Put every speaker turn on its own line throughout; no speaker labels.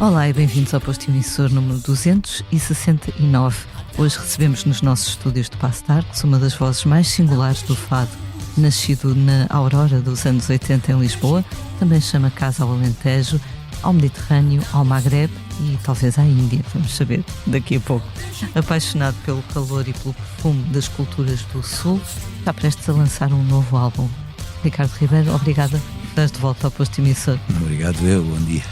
Olá e bem-vindos ao posto emissor número 269. Hoje recebemos nos nossos estúdios de Passo de Arcos uma das vozes mais singulares do fado, nascido na aurora dos anos 80 em Lisboa, também chama casa ao Alentejo, ao Mediterrâneo, ao Magrebe e talvez à Índia, vamos saber daqui a pouco. Apaixonado pelo calor e pelo perfume das culturas do Sul, está prestes a lançar um novo álbum. Ricardo Ribeiro, obrigada por estares de volta ao posto emissor.
Obrigado, bom dia.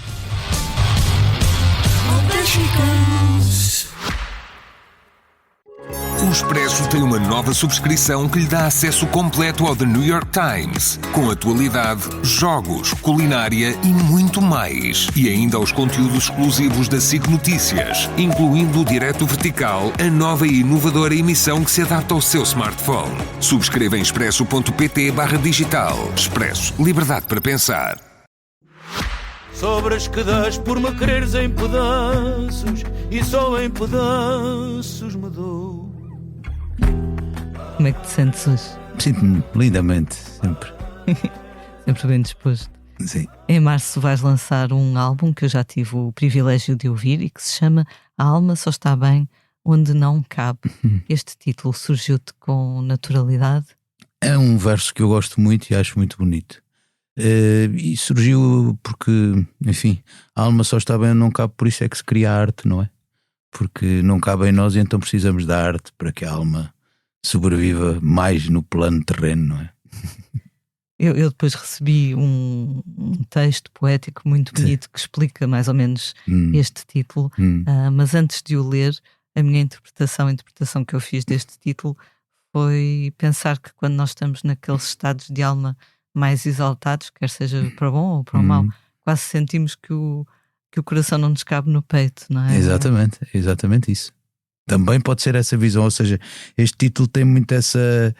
O Expresso tem uma nova subscrição que lhe dá acesso completo ao The New York Times, com atualidade, jogos, culinária e muito mais. E ainda aos conteúdos exclusivos da SIC Notícias, incluindo o Direto Vertical, a nova e inovadora emissão que se adapta ao seu smartphone. Subscreva em expresso.pt/digital. Expresso. Liberdade para pensar.
Sobras que das por me quereres em pedaços, e só em pedaços me dou.
Como é que te sentes hoje?
Sinto-me lindamente, sempre.
Sempre bem disposto.
Sim.
Em março vais lançar um álbum que eu já tive o privilégio de ouvir e que se chama A Alma Só Está Bem Onde Não Cabe. Este título surgiu-te com naturalidade?
É um verso que eu gosto muito e acho muito bonito. E surgiu porque, enfim, a alma só está bem onde não cabe, por isso é que se cria a arte, não é? Porque não cabe em nós e então precisamos da arte para que a alma sobreviva mais no plano terreno, não é?
Eu depois recebi um texto poético muito bonito que explica mais ou menos este título, mas antes de o ler, a minha interpretação, a interpretação que eu fiz deste título foi pensar que quando nós estamos naqueles estados de alma mais exaltados, quer seja para bom ou para o mau, quase sentimos que o coração não nos cabe no peito, não é?
Exatamente isso. Também pode ser essa visão, ou seja, este título tem muito essa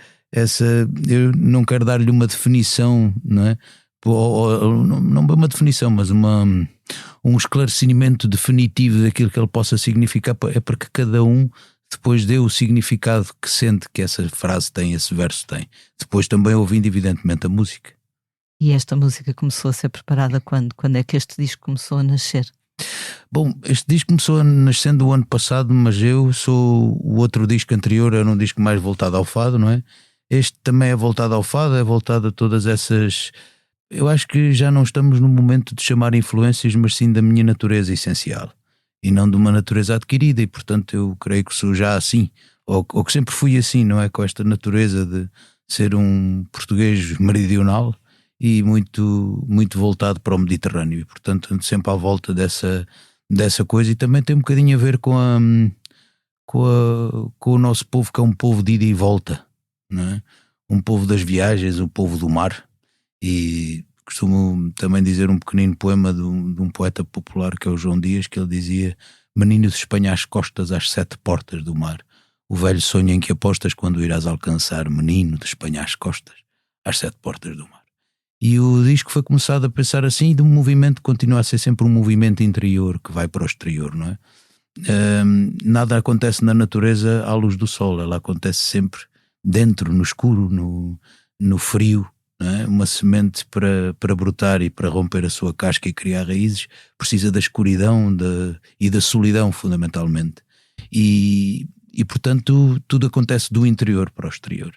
eu não quero dar-lhe uma definição, não é? Não uma definição, mas um esclarecimento definitivo daquilo que ele possa significar, é para que cada um depois dê o significado que sente que essa frase tem, esse verso tem. Depois também ouvindo evidentemente a música.
E esta música começou a ser preparada quando? Quando é que este disco começou a nascer?
Bom, este disco começou a nascer o ano passado, mas o outro disco anterior era um disco mais voltado ao fado, não é? Este também é voltado ao fado, é voltado a todas essas... Eu acho que já não estamos no momento de chamar influências, mas sim da minha natureza essencial. E não de uma natureza adquirida, e portanto eu creio que sou já assim, ou que sempre fui assim, não é? Com esta natureza de ser um português meridional e muito, muito voltado para o Mediterrâneo, e portanto ando sempre à volta dessa coisa, e também tem um bocadinho a ver com o nosso povo, que é um povo de ida e volta, não é? Um povo das viagens, um povo do mar. E costumo também dizer um pequenino poema de um poeta popular que é o João Dias, que ele dizia: menino de Espanha às costas, às 7 portas do mar, o velho sonho em que apostas quando irás alcançar, menino de Espanha às costas, às 7 portas do mar. E o disco foi começado a pensar assim, de um movimento que continua a ser sempre um movimento interior que vai para o exterior, não é? Nada acontece na natureza à luz do sol, ela acontece sempre dentro, no escuro, no frio. É? Uma semente para brotar e para romper a sua casca e criar raízes precisa da escuridão e da solidão, fundamentalmente, e portanto tudo acontece do interior para o exterior,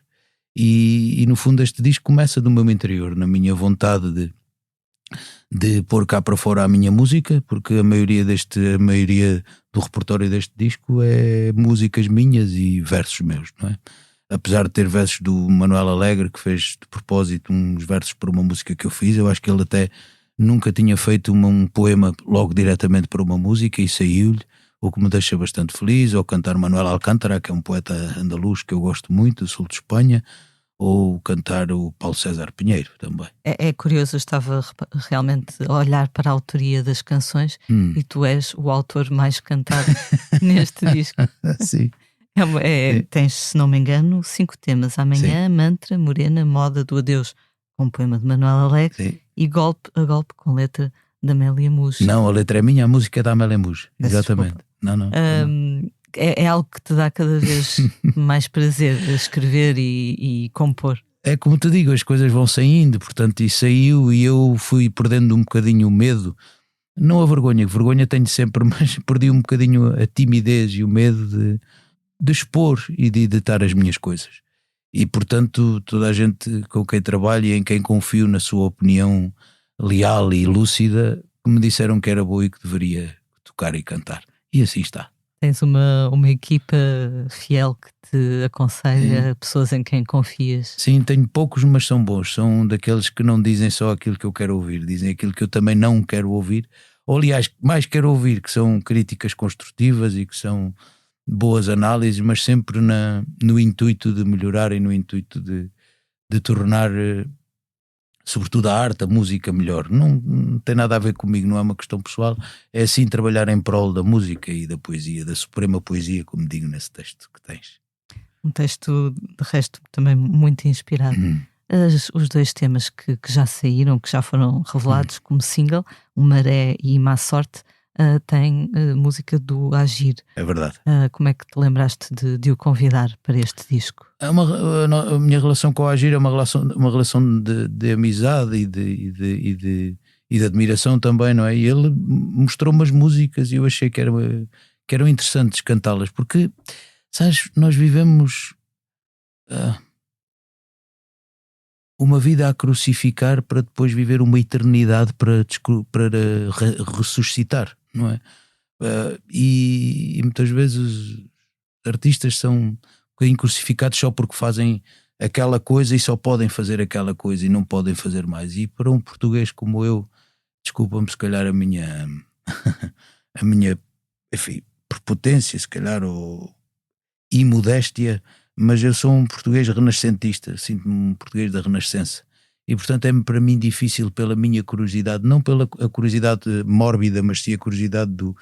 e no fundo este disco começa do meu interior, na minha vontade de pôr cá para fora a minha música, porque a maioria do repertório deste disco é músicas minhas e versos meus, não é? Apesar de ter versos do Manuel Alegre, que fez de propósito uns versos para uma música que eu fiz, eu acho que ele até nunca tinha feito um poema logo diretamente para uma música e saiu-lhe, o que me deixa bastante feliz. Ou cantar Manuel Alcântara, que é um poeta andaluz que eu gosto muito, do sul de Espanha, ou cantar o Paulo César Pinheiro também.
É curioso, eu estava realmente a olhar para a autoria das canções e tu és o autor mais cantado neste disco.
Sim.
Tens, se não me engano, 5 temas: Amanhã, Sim. Mantra, Morena, Moda do Adeus, com um poema de Manuel Alegre, Sim. E Golpe a Golpe, com letra da Amélia Muge.
Não, a letra é minha, a música é da Amélia Muge. Exatamente. Não.
É algo que te dá cada vez mais prazer a escrever e compor.
É como te digo, as coisas vão saindo, portanto, e saiu, e eu fui perdendo um bocadinho o medo Não a vergonha tenho sempre, mas perdi um bocadinho a timidez e o medo de expor e de editar as minhas coisas. E portanto toda a gente com quem trabalho e em quem confio na sua opinião leal e lúcida, me disseram que era boa e que deveria tocar e cantar. E assim está.
Tens uma equipa fiel que te aconselha, pessoas em quem confias.
Sim, tenho poucos, mas são bons. São daqueles que não dizem só aquilo que eu quero ouvir, dizem aquilo que eu também não quero ouvir, ou aliás, mais quero ouvir, que são críticas construtivas e que são boas análises, mas sempre no intuito de melhorar e no intuito de tornar, sobretudo a arte, a música melhor. Não tem nada a ver comigo, não é uma questão pessoal, é assim trabalhar em prol da música e da poesia, da suprema poesia, como digo nesse texto que tens.
Um texto, de resto, também muito inspirado. Os 2 temas que já saíram, que já foram revelados como single, O Maré e Má Sorte, têm música do Agir.
É verdade.
Como é que te lembraste de o convidar para este disco?
A minha relação com o Agir é uma relação de amizade e de admiração também, não é? E ele mostrou umas músicas e eu achei que eram interessantes cantá-las, porque, sabes, nós vivemos uma vida a crucificar para depois viver uma eternidade para ressuscitar, não é? E muitas vezes os artistas são um bocadinho crucificados só porque fazem aquela coisa e só podem fazer aquela coisa e não podem fazer mais. E para um português como eu, desculpa-me se calhar a minha enfim, prepotência se calhar ou imodéstia, mas eu sou um português renascentista, sinto-me um português da Renascença. E portanto é para mim difícil, pela minha curiosidade, não pela a curiosidade mórbida, mas sim a curiosidade do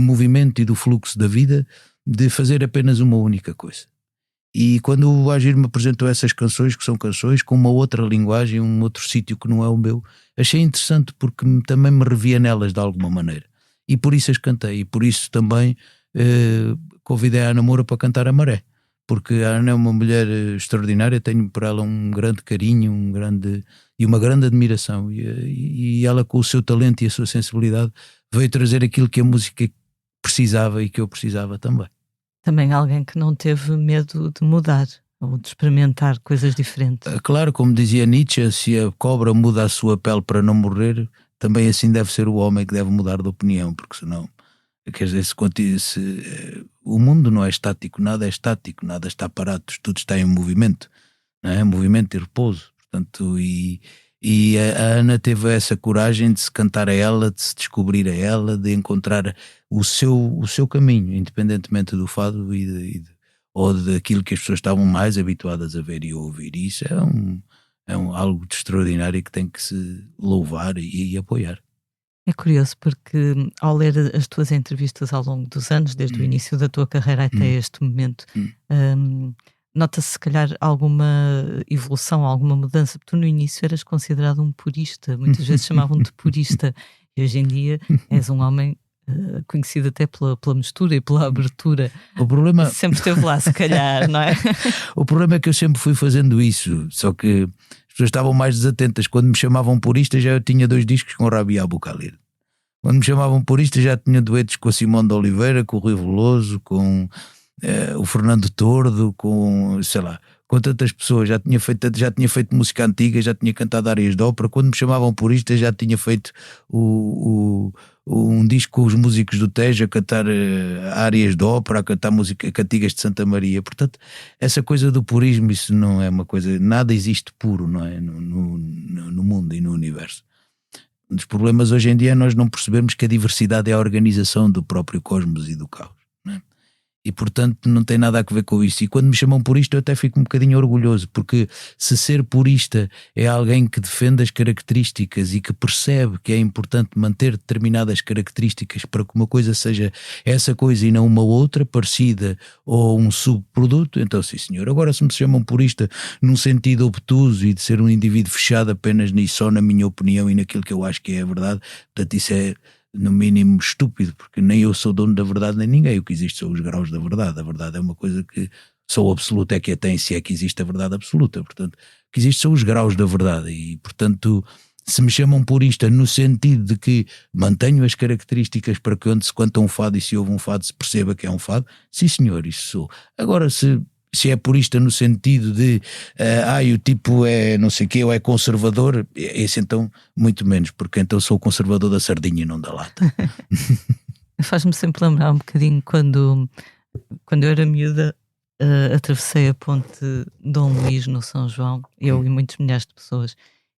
movimento e do fluxo da vida, de fazer apenas uma única coisa. E quando o Agir me apresentou essas canções, que são canções com uma outra linguagem, um outro sítio que não é o meu, achei interessante porque também me revia nelas de alguma maneira. E por isso as cantei, e por isso também convidei a Ana Moura para cantar a Maré. Porque a Ana é uma mulher extraordinária, tenho por ela um grande carinho, e uma grande admiração, e ela com o seu talento e a sua sensibilidade veio trazer aquilo que a música precisava e que eu precisava também.
Também alguém que não teve medo de mudar ou de experimentar coisas diferentes.
Claro, como dizia Nietzsche, se a cobra muda a sua pele para não morrer, também assim deve ser o homem que deve mudar de opinião, porque senão, quer dizer, o mundo não é estático, nada está parado, tudo está em movimento, não é? Movimento e repouso, portanto, e a Ana teve essa coragem de se cantar a ela, de se descobrir a ela, de encontrar o seu caminho, independentemente do fado ou daquilo que as pessoas estavam mais habituadas a ver e ouvir. E isso é algo de extraordinário que tem que se louvar e apoiar.
É curioso porque ao ler as tuas entrevistas ao longo dos anos, desde o início da tua carreira até este momento, nota-se se calhar alguma evolução, alguma mudança, porque tu no início eras considerado um purista, muitas vezes chamavam-te purista, e hoje em dia és um homem conhecido até pela mistura e pela abertura.
O problema...
Sempre esteve lá, se calhar, não é?
O problema é que eu sempre fui fazendo isso, só que as pessoas estavam mais desatentas. Quando me chamavam purista, já eu tinha 2 discos com o Rabi Abou Khalil. Quando me chamavam purista, já tinha duetos com a Simone de Oliveira, com o Rui Veloso, com o Fernando Tordo, com, sei lá, com tantas pessoas. Já tinha feito música antiga, já tinha cantado áreas de ópera. Quando me chamavam purista, já tinha feito um disco com os músicos do Tejo a cantar áreas de ópera, a cantar cantigas de Santa Maria. Portanto, essa coisa do purismo, isso não é uma coisa, nada existe puro, não é? No mundo e no universo. Um dos problemas hoje em dia é nós não percebermos que a diversidade é a organização do próprio cosmos e do caos, não é? E portanto não tem nada a ver com isso. E quando me chamam purista eu até fico um bocadinho orgulhoso, porque se ser purista é alguém que defende as características e que percebe que é importante manter determinadas características para que uma coisa seja essa coisa e não uma outra parecida ou um subproduto, então sim senhor. Agora se me chamam purista num sentido obtuso e de ser um indivíduo fechado apenas nisso, só na minha opinião e naquilo que eu acho que é a verdade, portanto isso é no mínimo estúpido, porque nem eu sou dono da verdade nem ninguém. O que existe são os graus da verdade. A verdade é uma coisa que só o absoluto é que a tem, se é que existe a verdade absoluta. Portanto, o que existe são os graus da verdade e, portanto, Se me chamam purista no sentido de que mantenho as características para que onde se canta um fado e se ouve um fado se perceba que é um fado, sim senhor, isso sou. Agora, se é purista no sentido de o tipo é não sei o quê ou é conservador, esse então muito menos, porque então sou o conservador da sardinha e não da lata.
Faz-me sempre lembrar um bocadinho quando eu era miúda, atravessei a ponte Dom Luís no São João, eu e muitos milhares de pessoas,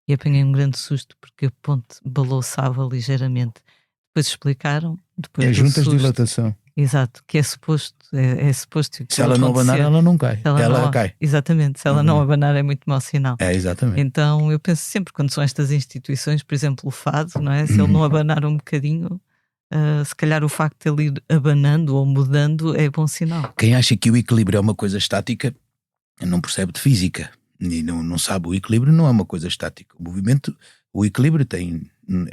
e apanhei um grande susto porque a ponte balouçava ligeiramente. Depois explicaram, depois
juntas de
susto,
dilatação.
exato, que é suposto
se ela não abanar, ela não cai, ela cai.
Exatamente, se ela não abanar é muito mau sinal.
Exatamente.
Então eu penso sempre, quando são estas instituições, por exemplo o fado, não é? Se ele não abanar um bocadinho, se calhar o facto de ele ir abanando ou mudando é bom sinal.
Quem acha que o equilíbrio é uma coisa estática não percebe de física e não sabe. O equilíbrio não é uma coisa estática. O equilíbrio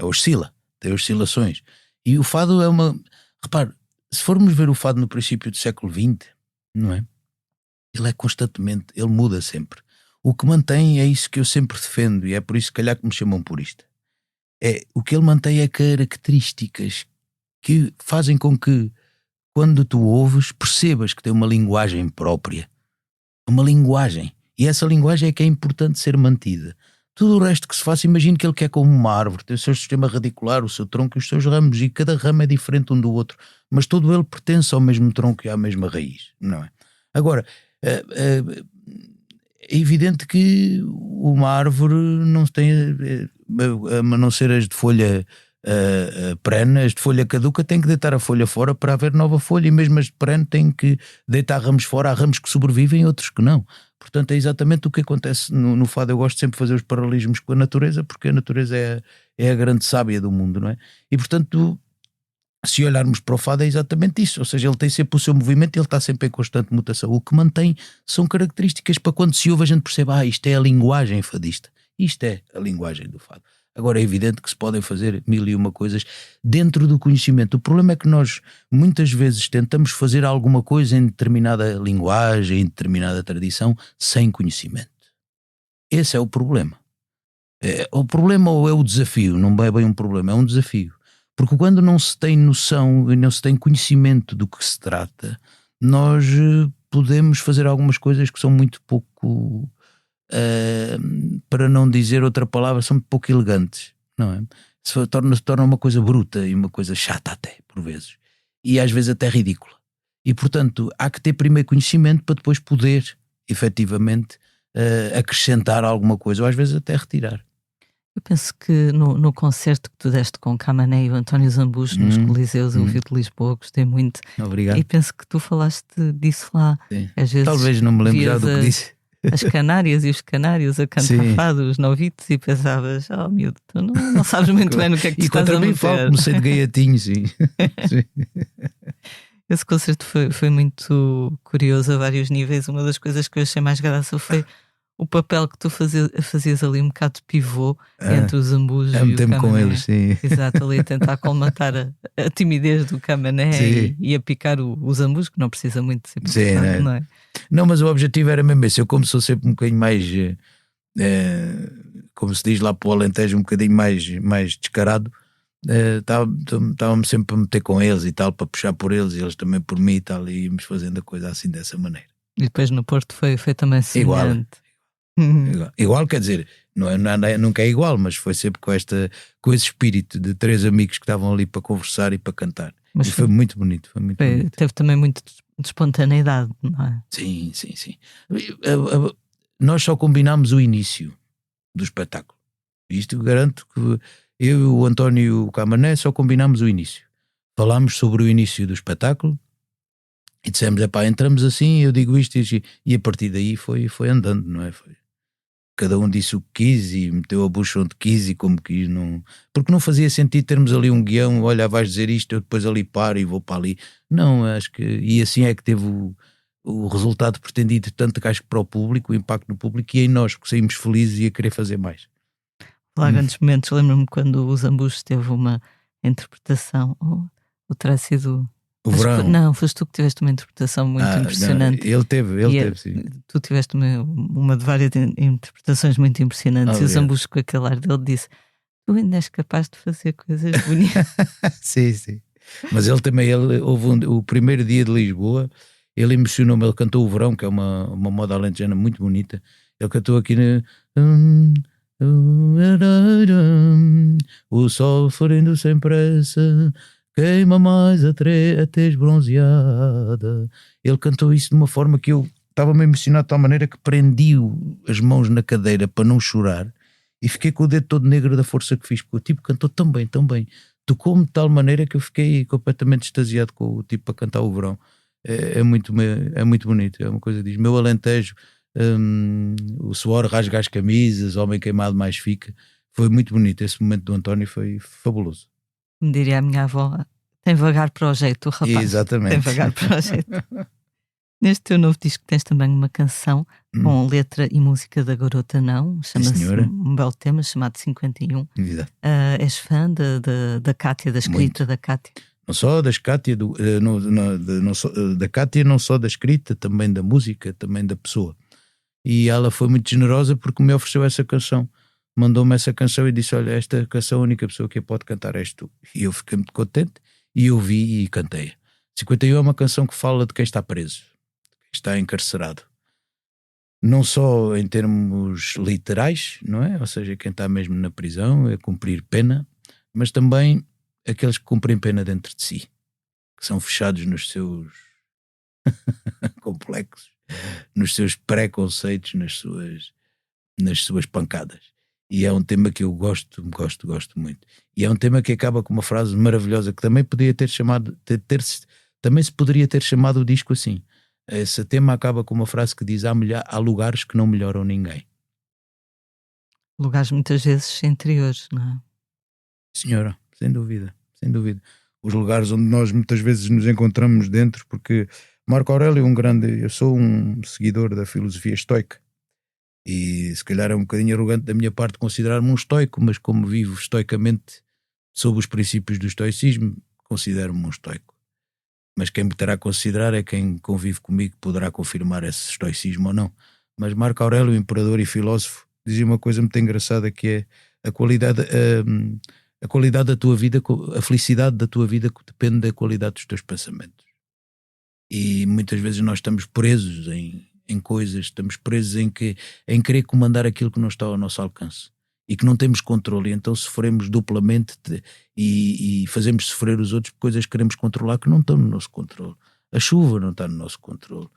oscila, tem oscilações. E o fado é uma... Repare, se formos ver o fado no princípio do século XX, não é? Ele é constantemente, ele muda sempre. O que mantém é isso que eu sempre defendo, e é por isso se calhar que me chamam purista. O que ele mantém é características que fazem com que, quando tu ouves, percebas que tem uma linguagem própria. Uma linguagem. E essa linguagem é que é importante ser mantida. Tudo o resto que se faça, imagino que ele quer como uma árvore, tem o seu sistema radicular, o seu tronco e os seus ramos, e cada ramo é diferente um do outro, mas todo ele pertence ao mesmo tronco e à mesma raiz, não é? Agora, é evidente que uma árvore não tem, a não ser as de folha perene, as de folha caduca têm que deitar a folha fora para haver nova folha, e mesmo as de perene têm que deitar ramos fora. Há ramos que sobrevivem e outros que não. Portanto, é exatamente o que acontece no fado. Eu gosto sempre de fazer os paralelismos com a natureza, porque a natureza é a grande sábia do mundo, não é? E portanto, se olharmos para o fado, é exatamente isso. Ou seja, ele tem sempre o seu movimento e ele está sempre em constante mutação. O que mantém são características para quando se ouve a gente percebe, isto é a linguagem fadista. Isto é a linguagem do fado. Agora é evidente que se podem fazer 1001 coisas dentro do conhecimento. O problema é que nós muitas vezes tentamos fazer alguma coisa em determinada linguagem, em determinada tradição, sem conhecimento. Esse é o problema. O problema ou é o desafio, não é bem um problema, é um desafio. Porque quando não se tem noção e não se tem conhecimento do que se trata, nós podemos fazer algumas coisas que são muito pouco... para não dizer outra palavra, são pouco elegantes, não é? Se torna uma coisa bruta e uma coisa chata até, por vezes, e às vezes até ridícula. E portanto há que ter primeiro conhecimento para depois poder efetivamente acrescentar alguma coisa, ou às vezes até retirar.
Eu penso que no concerto que tu deste com o Camané e o António Zambujo nos Coliseus, eu ouvi de Lisboa, gostei muito.
Obrigado.
E penso que tu falaste disso lá. Às vezes
talvez não me lembro já do que disse.
As Canárias e os canários a cantar fado, os novitos, e pensavas, miúdo, tu não sabes muito bem no que é que tu estás a meter. E contra mim
comecei de gaiatinho, sim.
Esse concerto foi muito curioso a vários níveis. Uma das coisas que eu achei mais graça foi o papel que tu fazias ali, um bocado de pivô entre os Zambujo e o Camané.
Com eles, sim.
Exato, ali a tentar colmatar a timidez do Camané e a picar o Zambujo, que não precisa muito de ser picado, não é?
Não, mas o objetivo era mesmo esse. Eu, como sou sempre um bocadinho mais, como se diz lá para o Alentejo, um bocadinho mais descarado, estava-me sempre a meter com eles e tal, para puxar por eles, e eles também por mim e tal, e íamos fazendo a coisa assim, dessa maneira.
E depois no Porto foi também semelhante.
Igual, quer dizer, nunca é igual, mas foi sempre com esse espírito de 3 amigos que estavam ali para conversar e para cantar. Mas foi muito bonito. Bonito.
Teve também muito de espontaneidade, não é?
Sim. Nós só combinámos o início do espetáculo. Isto eu garanto que eu, o António e o Camané só combinámos o início. Falámos sobre o início do espetáculo e dissemos, entramos assim, eu digo isto e a partir daí foi andando, não é? Cada um disse o que quis e meteu a bucha onde quis e como quis, porque não fazia sentido termos ali um guião, olha, vais dizer isto, eu depois ali paro e vou para ali. Não, acho que, e assim é que teve o resultado pretendido, tanto que acho que para o público, o impacto no público e em nós, porque saímos felizes e a querer fazer mais.
Lá grandes momentos, lembro-me quando o Zambujo teve uma interpretação, ou terá sido...
O verão.
Não, foste tu que tiveste uma interpretação muito impressionante.
Ele teve, sim.
Tu tiveste uma de várias interpretações muito impressionantes. E o Zambujo, com aquele ar dele, disse: Tu ainda és capaz de fazer coisas bonitas.
Sim, sim. Mas ele também, houve o primeiro dia de Lisboa, ele emocionou-me, ele cantou o Verão, que é uma moda alentejana muito bonita. Ele cantou aqui o sol florindo sem pressa queima mais a tez bronzeada. Ele cantou isso de uma forma que eu estava-me emocionado de tal maneira que prendi as mãos na cadeira para não chorar e fiquei com o dedo todo negro da força que fiz, porque o tipo cantou tão bem, tocou-me de tal maneira que eu fiquei completamente extasiado com o tipo a cantar o Verão. É muito bonito, é uma coisa, diz, meu Alentejo, o suor rasga as camisas, homem queimado mais fica. Foi muito bonito, esse momento do António foi fabuloso.
Me diria a minha avó, tem vagar para o jeito, o rapaz.
Exatamente.
Tem vagar para o jeito. Neste teu novo disco tens também uma canção com letra e música da Garota Não, chama-se um belo tema chamado 51.
Exato.
És fã da Cátia, da escrita
muito.
Da Cátia?
Não só da Cátia, da Cátia, não só da escrita, também da música, também da pessoa. E ela foi muito generosa porque me ofereceu essa canção. Mandou-me essa canção e disse, olha, esta canção a única pessoa que a pode cantar és tu. E eu fiquei muito contente e ouvi e cantei. 51 é uma canção que fala de quem está preso, quem está encarcerado. Não só em termos literais, não é? Ou seja, quem está mesmo na prisão a cumprir pena, mas também aqueles que cumprem pena dentro de si, que são fechados nos seus complexos, nos seus preconceitos, nas suas pancadas. E é um tema que eu gosto muito. E é um tema que acaba com uma frase maravilhosa que também podia ter chamado, também se poderia ter chamado o disco assim. Esse tema acaba com uma frase que diz: há lugares que não melhoram ninguém.
Lugares muitas vezes interiores, não é?
Senhora, sem dúvida. Os lugares onde nós muitas vezes nos encontramos dentro, porque Marco Aurélio eu sou um seguidor da filosofia estoica. E se calhar é um bocadinho arrogante da minha parte considerar-me um estoico, mas como vivo estoicamente sob os princípios do estoicismo, considero-me um estoico. Mas quem me terá a considerar é quem convive comigo, poderá confirmar esse estoicismo ou não. Mas Marco Aurélio, imperador e filósofo, dizia uma coisa muito engraçada, que é a qualidade da tua vida, a felicidade da tua vida depende da qualidade dos teus pensamentos. E muitas vezes nós estamos presos em coisas, estamos presos em querer comandar aquilo que não está ao nosso alcance e que não temos controle, e então sofremos duplamente e fazemos sofrer os outros por coisas que queremos controlar que não estão no nosso controle. A chuva não está no nosso controle,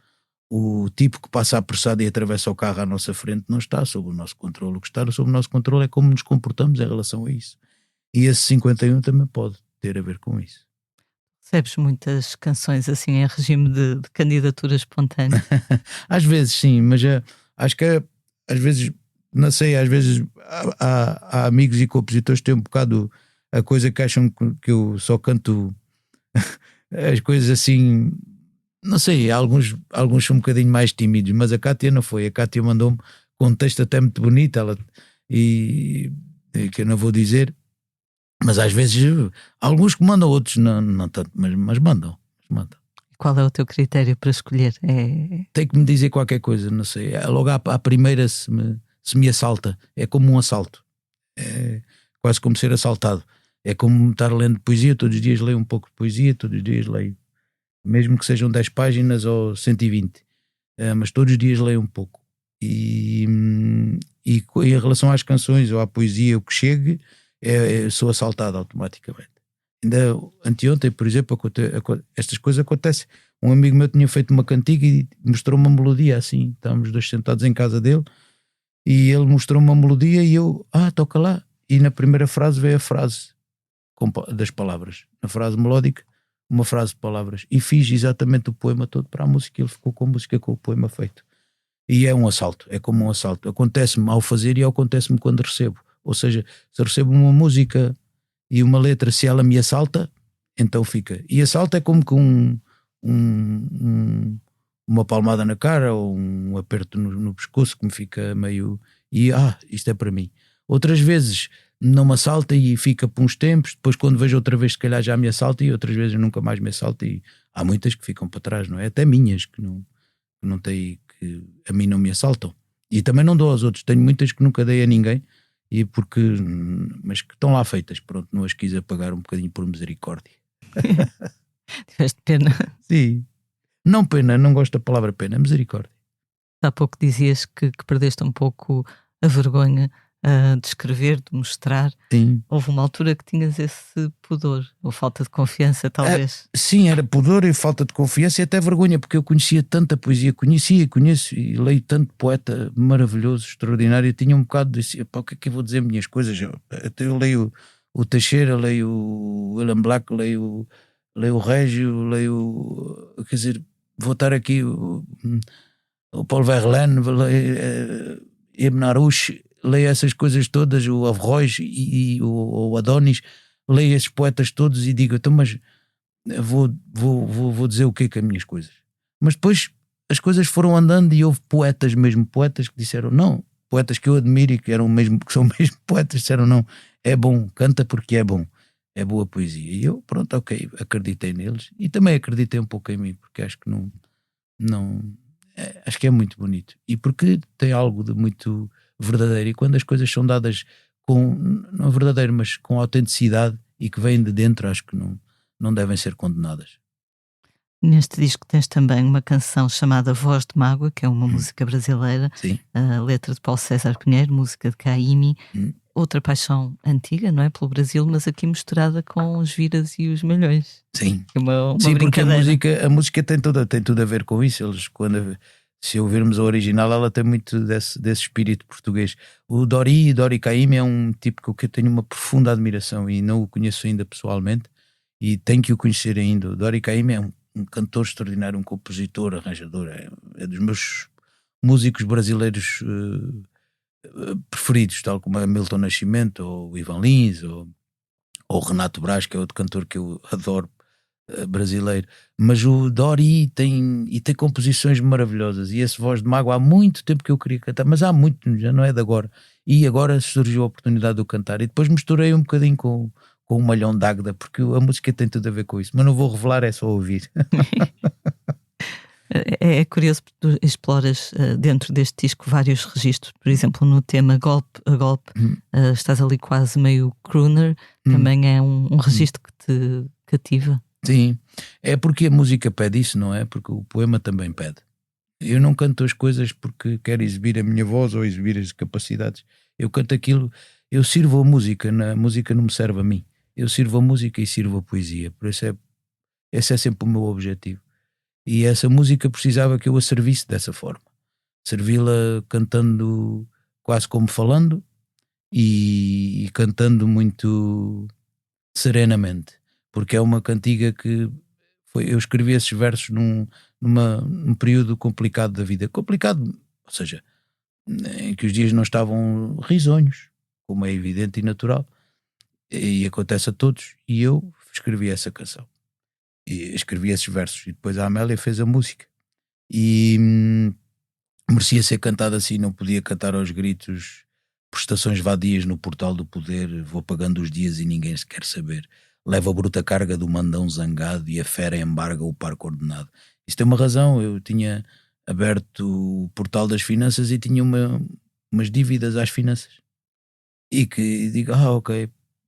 o tipo que passa apressado e atravessa o carro à nossa frente não está sob o nosso controle. O que está sob o nosso controle é como nos comportamos em relação a isso, e esse 51 também pode ter a ver com isso.
Recebes muitas canções assim em regime de candidatura espontânea?
Às vezes sim, mas acho que às vezes, não sei, às vezes há amigos e compositores que têm um bocado a coisa que acham que eu só canto as coisas assim, não sei, alguns são um bocadinho mais tímidos, mas a Cátia não foi. A Cátia mandou-me com um texto até muito bonito, e que eu não vou dizer. Mas às vezes, alguns que mandam, outros não tanto, mas mandam.
Qual é o teu critério para escolher?
Tem que me dizer qualquer coisa, não sei. Logo à primeira, se me assalta, é como um assalto. É quase como ser assaltado. É como estar lendo poesia, todos os dias leio um pouco de poesia, todos os dias leio. Mesmo que sejam 10 páginas ou 120. Mas todos os dias leio um pouco. E em relação às canções ou à poesia, o que chegue, sou assaltado automaticamente. Ainda anteontem, por exemplo, estas coisas acontecem. Um amigo meu tinha feito uma cantiga e mostrou uma melodia assim. Estávamos dois sentados em casa dele e ele mostrou uma melodia e eu, toca lá. E na primeira frase veio a frase das palavras. Na frase melódica, uma frase de palavras. E fiz exatamente o poema todo para a música. Ele ficou com a música, com o poema feito. E é um assalto, é como um assalto. Acontece-me ao fazer e acontece-me quando recebo. Ou seja, se eu recebo uma música e uma letra, se ela me assalta, então fica. E assalto é como que uma palmada na cara ou um aperto no pescoço que me fica meio... E isto é para mim. Outras vezes não me assalta e fica por uns tempos, depois quando vejo outra vez se calhar já me assalta, e outras vezes nunca mais me assalta, e há muitas que ficam para trás, não é? Até minhas que não têm, que a mim não me assaltam. E também não dou aos outros. Tenho muitas que nunca dei a ninguém e porque, mas que estão lá feitas, pronto, não as quis apagar um bocadinho por misericórdia.
Tiveste pena.
Sim, não pena, não gosto da palavra pena, misericórdia.
Há pouco dizias que perdeste um pouco a vergonha de escrever, de mostrar.
Sim.
Houve uma altura que tinhas esse pudor, ou falta de confiança, talvez.
Sim, era pudor e falta de confiança e até vergonha, porque eu conhecia tanta poesia, conheço e leio tanto poeta maravilhoso, extraordinário. Eu tinha um bocado de, pá, o que é que eu vou dizer minhas coisas? Eu leio o Teixeira, leio o William Black, leio o Régio, quer dizer, vou estar aqui o Paul Verlaine, leio Ibn Arush, leio essas coisas todas, o Averroes e o Adonis, leio esses poetas todos e digo, então, mas vou dizer o que é as minhas coisas. Mas depois as coisas foram andando e houve poetas que disseram não, poetas que eu admiro e que são mesmo poetas, disseram não, é bom, canta porque é bom, é boa poesia. E eu, pronto, ok, acreditei neles e também acreditei um pouco em mim, porque acho que acho que é muito bonito e porque tem algo de muito verdadeiro, e quando as coisas são dadas não verdadeiro, mas com autenticidade e que vêm de dentro, acho que não devem ser condenadas.
Neste disco tens também uma canção chamada Voz de Mágoa, que é uma música brasileira.
Sim.
A letra de Paulo César Pinheiro, música de Caymmi. Outra paixão antiga, não é? Pelo Brasil, mas aqui misturada com os Viras e os Malhões.
Sim.
Uma
sim, porque
brincadeira.
a música tem tudo a ver com isso. Se ouvirmos a original, ela tem muito desse espírito português. O Dori Caymmi é um tipo que eu tenho uma profunda admiração e não o conheço ainda pessoalmente e tenho que o conhecer ainda. O Dori Caymmi é um cantor extraordinário, um compositor, arranjador, é dos meus músicos brasileiros preferidos, tal como Milton Nascimento, ou o Ivan Lins, ou o Renato Braz, que é outro cantor que eu adoro, brasileiro. Mas o Dori tem composições maravilhosas, e esse Voz de Mágoa há muito tempo que eu queria cantar, mas há muito, já não é de agora, e agora surgiu a oportunidade de eu cantar, e depois misturei um bocadinho com o Malhão d'Águeda, porque a música tem tudo a ver com isso, mas não vou revelar, é só ouvir.
É curioso porque tu exploras dentro deste disco vários registros. Por exemplo, no tema Golpe a Golpe, estás ali quase meio crooner. Também é um registro que te cativa.
Sim, é porque a música pede isso, não é? Porque o poema também pede. Eu não canto as coisas porque quero exibir a minha voz ou exibir as capacidades. Eu canto aquilo, eu sirvo a música não me serve a mim. Eu sirvo a música e sirvo a poesia. Por isso esse é sempre o meu objetivo. E essa música precisava que eu a servisse dessa forma. Servi-la cantando quase como falando e cantando muito serenamente. Porque é uma cantiga que eu escrevi esses versos num período complicado da vida. Complicado, ou seja, em que os dias não estavam risonhos, como é evidente e natural. E acontece a todos. E eu escrevi essa canção. E escrevi esses versos e depois a Amélia fez a música e merecia ser cantada assim, não podia cantar aos gritos, prestações vadias no portal do poder, vou pagando os dias e ninguém se quer saber, leva a bruta carga do mandão zangado e a fera embarga o parco ordenado. Isso tem uma razão, eu tinha aberto o portal das finanças e tinha umas dívidas às finanças e que digo, ok,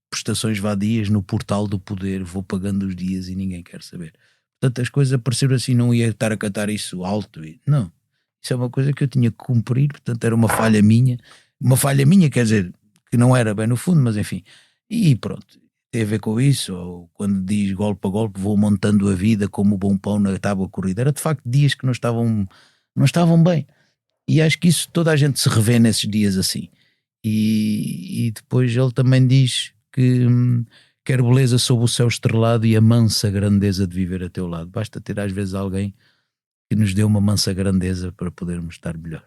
prestações vadias no portal do poder, vou pagando os dias e ninguém quer saber. Portanto, as coisas apareceram assim, não ia estar a cantar isso alto. Não, isso é uma coisa que eu tinha que cumprir, portanto era uma falha minha, quer dizer, que não era bem no fundo, mas enfim. E pronto, tem a ver com isso, ou quando diz golpe a golpe, vou montando a vida como o bom pão na tábua corrida. Era de facto dias que não estavam bem. E acho que isso toda a gente se revê nesses dias assim. E depois ele também diz que quer beleza sob o céu estrelado e a mansa grandeza de viver a teu lado. Basta ter às vezes alguém que nos dê uma mansa grandeza para podermos estar melhor.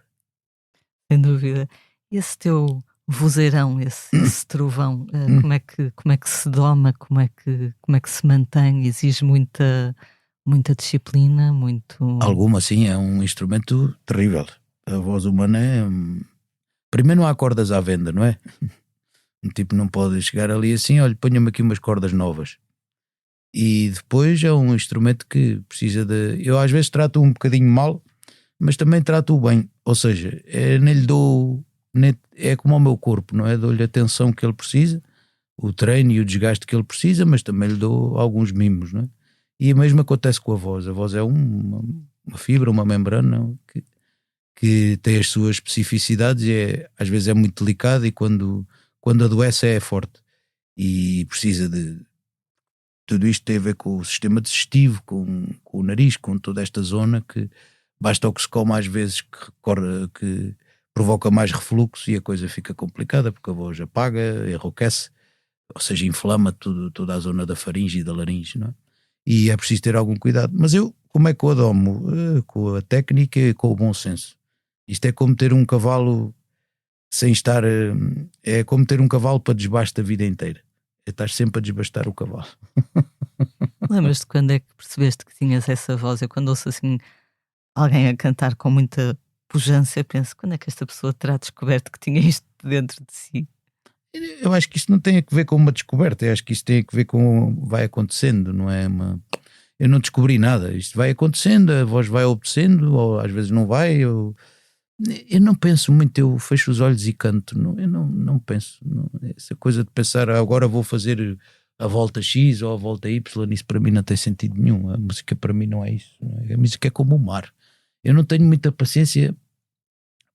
Sem dúvida. Esse teu vozeirão, esse trovão, como é que se doma, como é que se mantém? Exige muita disciplina, muito...
Alguma, sim, é um instrumento terrível. A voz humana é... Primeiro não há cordas à venda, não é? Um tipo não pode chegar ali assim, olha, ponha-me aqui umas cordas novas. E depois é um instrumento que precisa de... Eu às vezes trato um bocadinho mal, mas também trato-o bem. Ou seja, nem lhe dou é como ao meu corpo, não é? Dou-lhe a atenção que ele precisa, o treino e o desgaste que ele precisa, mas também lhe dou alguns mimos, não é? E o mesmo acontece com a voz. A voz é uma fibra, uma membrana que tem as suas especificidades e às vezes é muito delicada, e quando adoece é forte e precisa de... Tudo isto tem a ver com o sistema digestivo, com o nariz, com toda esta zona, que basta o que se come às vezes que provoca mais refluxo e a coisa fica complicada, porque a voz apaga, enrouquece, ou seja, inflama toda a zona da faringe e da laringe, não é? E é preciso ter algum cuidado. Mas como é que eu a domo? Com a técnica e com o bom senso. Isto é como ter um cavalo sem estar... É como ter um cavalo para desbaste a vida inteira. Estás sempre a desbastar o cavalo.
Lembras-te quando é que percebeste que tinhas essa voz? Eu, quando ouço assim alguém a cantar com muita pujança, penso, quando é que esta pessoa terá descoberto que tinha isto dentro de si?
Eu acho que isto não tem a ver com uma descoberta, eu acho que isto tem a ver com... vai acontecendo, não é uma... Eu não descobri nada, isto vai acontecendo, a voz vai obedecendo, ou às vezes não vai. Eu não penso muito, eu fecho os olhos e canto, eu não penso. Essa coisa de pensar, agora vou fazer a volta X ou a volta Y, isso para mim não tem sentido nenhum. A música para mim não é isso, não é? A música é como o mar. Eu não tenho muita paciência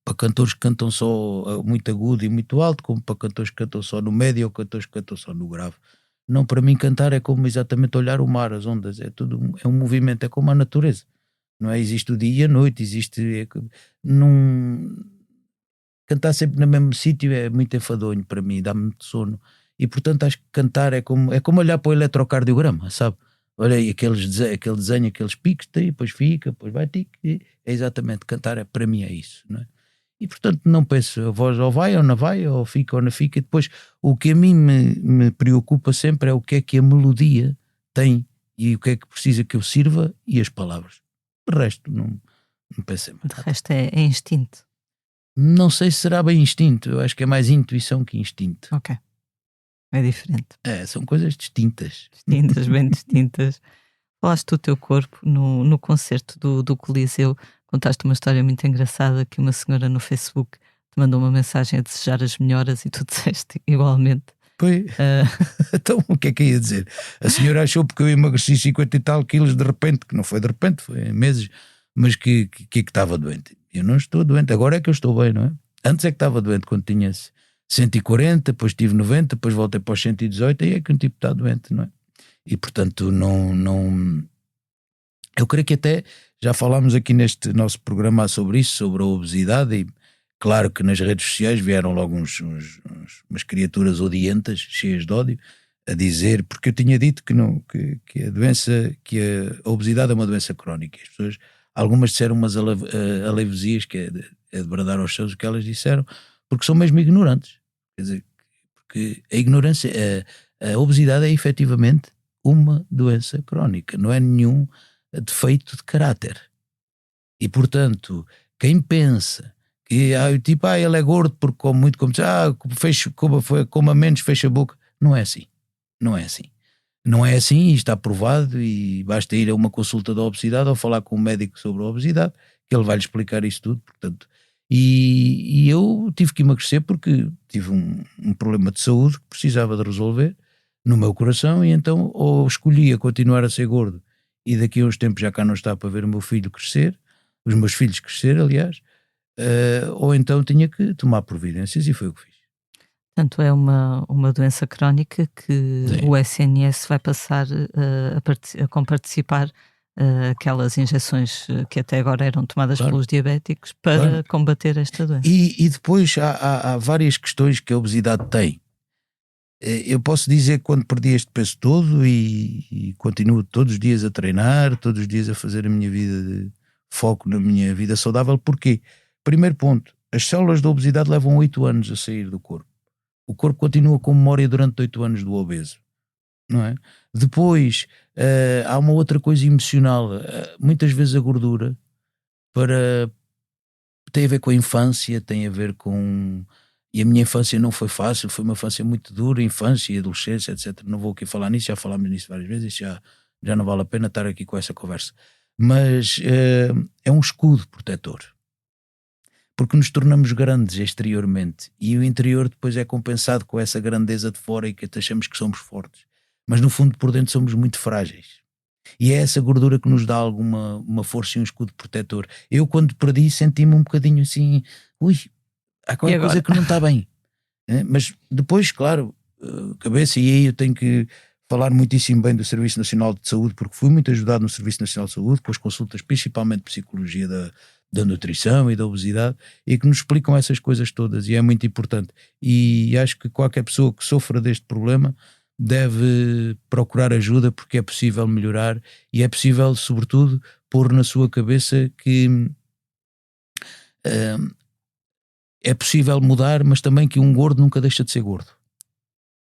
para cantores que cantam só muito agudo e muito alto, como para cantores que cantam só no médio ou cantores que cantam só no grave. Não, para mim cantar é como exatamente olhar o mar, as ondas, é um movimento, é como a natureza, não é? Existe o dia e a noite, cantar sempre no mesmo sítio é muito enfadonho para mim, dá-me muito sono, e portanto acho que cantar é como olhar para o eletrocardiograma, sabe? Olha aí aquele desenho, aqueles picos, depois fica, depois vai, é exatamente, cantar para mim é isso, não é? E portanto não penso, a voz ou vai ou não vai, ou fica ou não fica. E depois o que a mim me preocupa sempre é o que é que a melodia tem e o que é que precisa que eu sirva e as palavras. O resto não pensei mais.
De resto é instinto.
Não sei se será bem instinto, eu acho que é mais intuição que instinto.
Ok, é diferente.
São coisas distintas.
Distintas, bem distintas. Falaste do teu corpo no concerto do Coliseu. Contaste uma história muito engraçada, que uma senhora no Facebook te mandou uma mensagem a desejar as melhoras e tu disseste igualmente.
Pois, então o que é que ia dizer? A senhora achou porque eu emagreci 50 e tal quilos de repente, que não foi de repente, foi em meses, mas que estava doente. Eu não estou doente, agora é que eu estou bem, não é? Antes é que estava doente, quando tinha 140, depois tive 90, depois voltei para os 118, aí é que um tipo está doente, não é? E portanto não... Eu creio que até já falámos aqui neste nosso programa sobre isso, sobre a obesidade, e claro que nas redes sociais vieram logo umas criaturas odientas, cheias de ódio, a dizer, porque eu tinha dito que a obesidade é uma doença crónica. As pessoas, algumas disseram umas alevosias, que é de bradar aos céus o que elas disseram, porque são mesmo ignorantes. Quer dizer, porque a ignorância, a obesidade é efetivamente uma doença crónica, não é nenhum defeito de caráter. E portanto, quem pensa que ele é gordo porque come muito, coma menos, fecha a boca, não é assim. Não é assim. Não é assim, e está provado, e basta ir a uma consulta da obesidade ou falar com um médico sobre a obesidade, que ele vai lhe explicar isso tudo. Portanto, e eu tive que emagrecer porque tive um problema de saúde que precisava de resolver no meu coração, e então ou escolhia continuar a ser gordo e daqui a uns tempos já cá não está para ver o meu filho crescer, os meus filhos crescer, aliás, ou então tinha que tomar providências, e foi o que fiz.
Portanto, é uma doença crónica que
Sim.
o SNS vai passar a participar aquelas injeções que até agora eram tomadas pelos diabéticos para combater esta doença.
E depois há várias questões que a obesidade tem. Eu posso dizer que quando perdi este peso todo e continuo todos os dias a treinar, todos os dias a fazer a minha vida de foco na minha vida saudável. Porquê? Primeiro ponto, as células da obesidade levam 8 anos a sair do corpo. O corpo continua com memória durante 8 anos do obeso, não é? Depois há uma outra coisa emocional. Muitas vezes a gordura tem a ver com a infância, tem a ver com... E a minha infância não foi fácil, foi uma infância muito dura, infância e adolescência, etc. Não vou aqui falar nisso, já falámos nisso várias vezes, já não vale a pena estar aqui com essa conversa. Mas é um escudo protetor. porque nos tornamos grandes exteriormente e o interior depois é compensado com essa grandeza de fora e que achamos que somos fortes, mas no fundo por dentro somos muito frágeis. E é essa gordura que nos dá uma força e um escudo protetor. Eu quando perdi senti-me um bocadinho assim, há qualquer coisa que não está bem. Mas depois, claro, cabeça, e aí eu tenho que falar muitíssimo bem do Serviço Nacional de Saúde, porque fui muito ajudado no Serviço Nacional de Saúde, com as consultas principalmente de psicologia da nutrição e da obesidade, e que nos explicam essas coisas todas, e é muito importante. E acho que qualquer pessoa que sofra deste problema deve procurar ajuda, porque é possível melhorar e é possível, sobretudo, pôr na sua cabeça que é possível mudar, mas também que um gordo nunca deixa de ser gordo.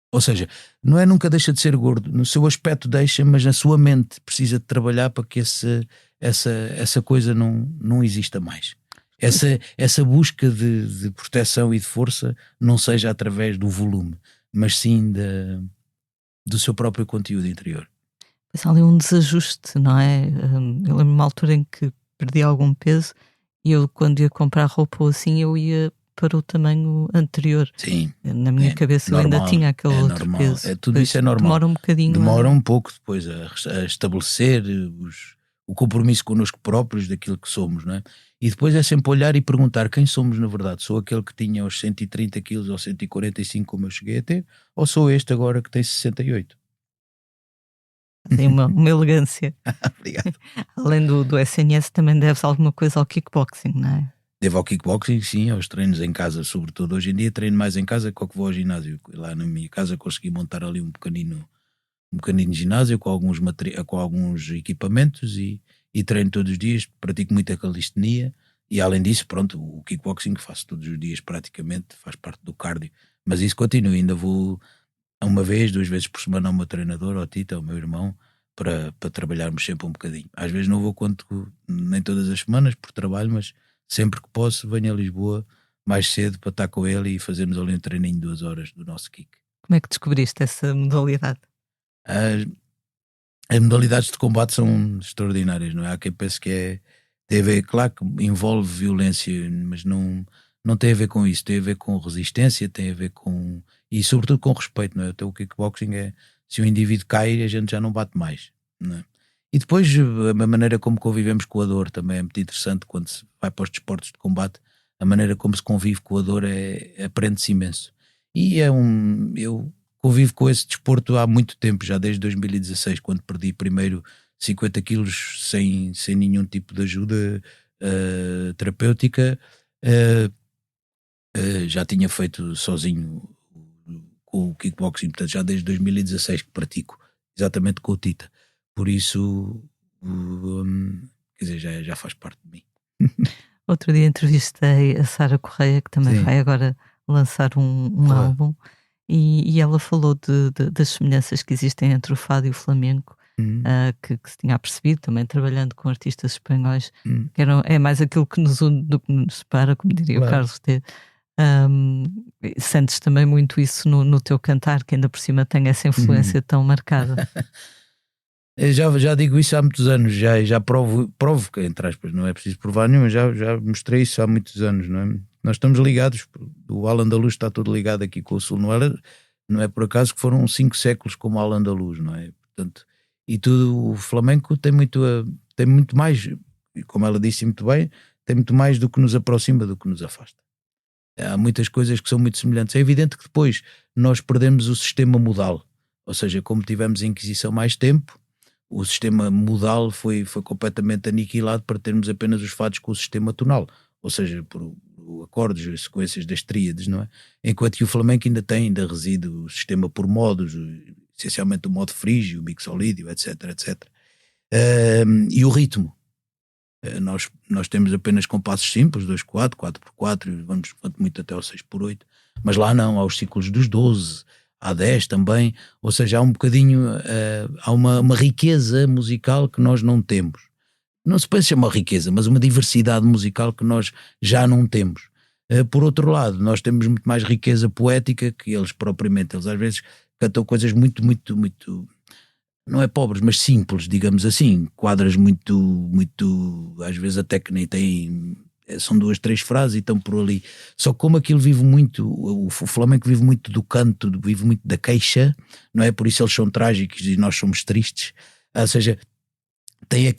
Ou seja, não é nunca deixa de ser gordo, no seu aspecto deixa, mas na sua mente precisa de trabalhar para que essa coisa não exista mais. Essa busca de proteção e de força não seja através do volume, mas sim do seu próprio conteúdo interior.
Mas há ali um desajuste, não é? Eu lembro-me uma altura em que perdi algum peso e eu, quando ia comprar roupa ou assim, eu ia para o tamanho anterior.
Sim.
Na minha cabeça
normal,
eu ainda tinha aquele outro
normal.
peso.
Tudo isso é normal.
Demora um bocadinho.
Demora um pouco depois a estabelecer o compromisso connosco próprios daquilo que somos, não é? E depois é sempre olhar e perguntar quem somos na verdade. Sou aquele que tinha os 130 quilos ou 145 como eu cheguei a ter, ou sou este agora que tem 68?
Tem uma elegância.
Obrigado.
Além do SNS, também deves alguma coisa ao kickboxing, não é?
Devo ao kickboxing, sim, aos treinos em casa, sobretudo. Hoje em dia treino mais em casa que vou ao ginásio. Lá na minha casa consegui montar ali um pequenino ginásio com alguns equipamentos e treino todos os dias, pratico muita calistenia e além disso, pronto, o kickboxing que faço todos os dias praticamente, faz parte do cardio, mas isso continua, ainda vou uma vez, 2 vezes por semana ao meu treinador, ao Tito, ao meu irmão, para trabalharmos sempre um bocadinho. Às vezes não vou nem todas as semanas por trabalho, mas sempre que posso venho a Lisboa mais cedo para estar com ele e fazermos ali um treininho de 2 horas do nosso kick.
Como é que descobriste essa modalidade?
As modalidades de combate são extraordinárias, não é? Há quem pense que tem a ver, claro que envolve violência, mas não tem a ver com isso, tem a ver com resistência, tem a ver com, e sobretudo com respeito, não é? Até o kickboxing se o indivíduo cai, a gente já não bate mais, não é? E depois a maneira como convivemos com a dor também é muito interessante. Quando se vai para os desportos de combate, a maneira como se convive com a dor aprende-se imenso. E eu convivo com esse desporto há muito tempo, já desde 2016, quando perdi primeiro 50 quilos sem nenhum tipo de ajuda terapêutica. Já tinha feito sozinho com o kickboxing, portanto já desde 2016 que pratico, exatamente com o Tita. Por isso, quer dizer, já faz parte de mim.
Outro dia entrevistei a Sara Correia, que também
Sim.
vai agora lançar um álbum, e ela falou das semelhanças que existem entre o fado e o flamenco, que se tinha percebido também trabalhando com artistas espanhóis, que é mais aquilo que nos une do que nos separa, como diria o Carlos T. Sentes também muito isso no teu cantar, que ainda por cima tem essa influência tão marcada.
Eu já digo isso há muitos anos, já provo que, entre aspas, não é preciso provar nenhuma, já mostrei isso há muitos anos, não é? Nós estamos ligados, o Al-Andalus está todo ligado aqui com o Sul, não é por acaso que foram 5 séculos como Al-Andalus, não é? Portanto, e tudo, o flamenco tem muito mais, como ela disse muito bem, tem muito mais do que nos aproxima do que nos afasta. Há muitas coisas que são muito semelhantes. É evidente que depois nós perdemos o sistema modal, ou seja, como tivemos a Inquisição mais tempo, o sistema modal foi completamente aniquilado para termos apenas os fados com o sistema tonal, ou seja, por acordes, as sequências das tríades, não é? Enquanto que o flamenco ainda reside o sistema por modos, essencialmente o modo frígio, o mixolídio, etc, etc. E o ritmo. Nós temos apenas compassos simples, 2/4, 4/4, vamos quanto muito até ao 6/8, mas lá não, há os ciclos dos 12, há 10 também, ou seja, há um bocadinho, há uma riqueza musical que nós não temos. Não se pode chamar riqueza, mas uma diversidade musical que nós já não temos. Por outro lado, nós temos muito mais riqueza poética que eles propriamente. Eles às vezes cantam coisas muito, muito, muito, não é pobres, mas simples, digamos assim, quadras muito, muito, às vezes até que nem têm são 2, 3 frases e estão por ali. Só que como aquilo vive muito, o flamenco vive muito do canto, vive muito da queixa, não é? Por isso eles são trágicos e nós somos tristes. Ou seja, tem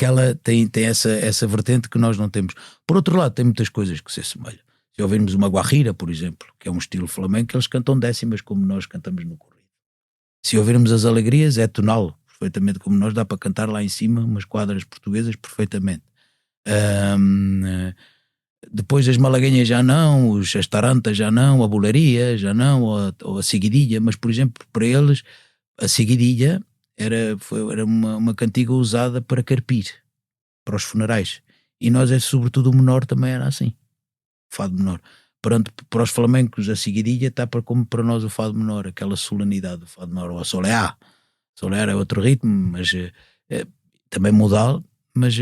essa vertente que nós não temos. Por outro lado, tem muitas coisas que se assemelham. Se ouvirmos uma guarrira, por exemplo, que é um estilo flamenco, eles cantam décimas como nós cantamos no corrido. Se ouvirmos as alegrias, é tonal, perfeitamente como nós, dá para cantar lá em cima umas quadras portuguesas perfeitamente. Depois as malaguinhas já não, as tarantas já não, a boleria já não, ou a seguidilha, mas por exemplo para eles a seguidilha era uma cantiga usada para carpir, para os funerais, e nós sobretudo o menor também era assim, o fado menor. Para os flamencos a seguidilha está como para nós o fado menor, aquela solenidade do fado menor, ou a soleá. Soleá é outro ritmo, mas também modal, mas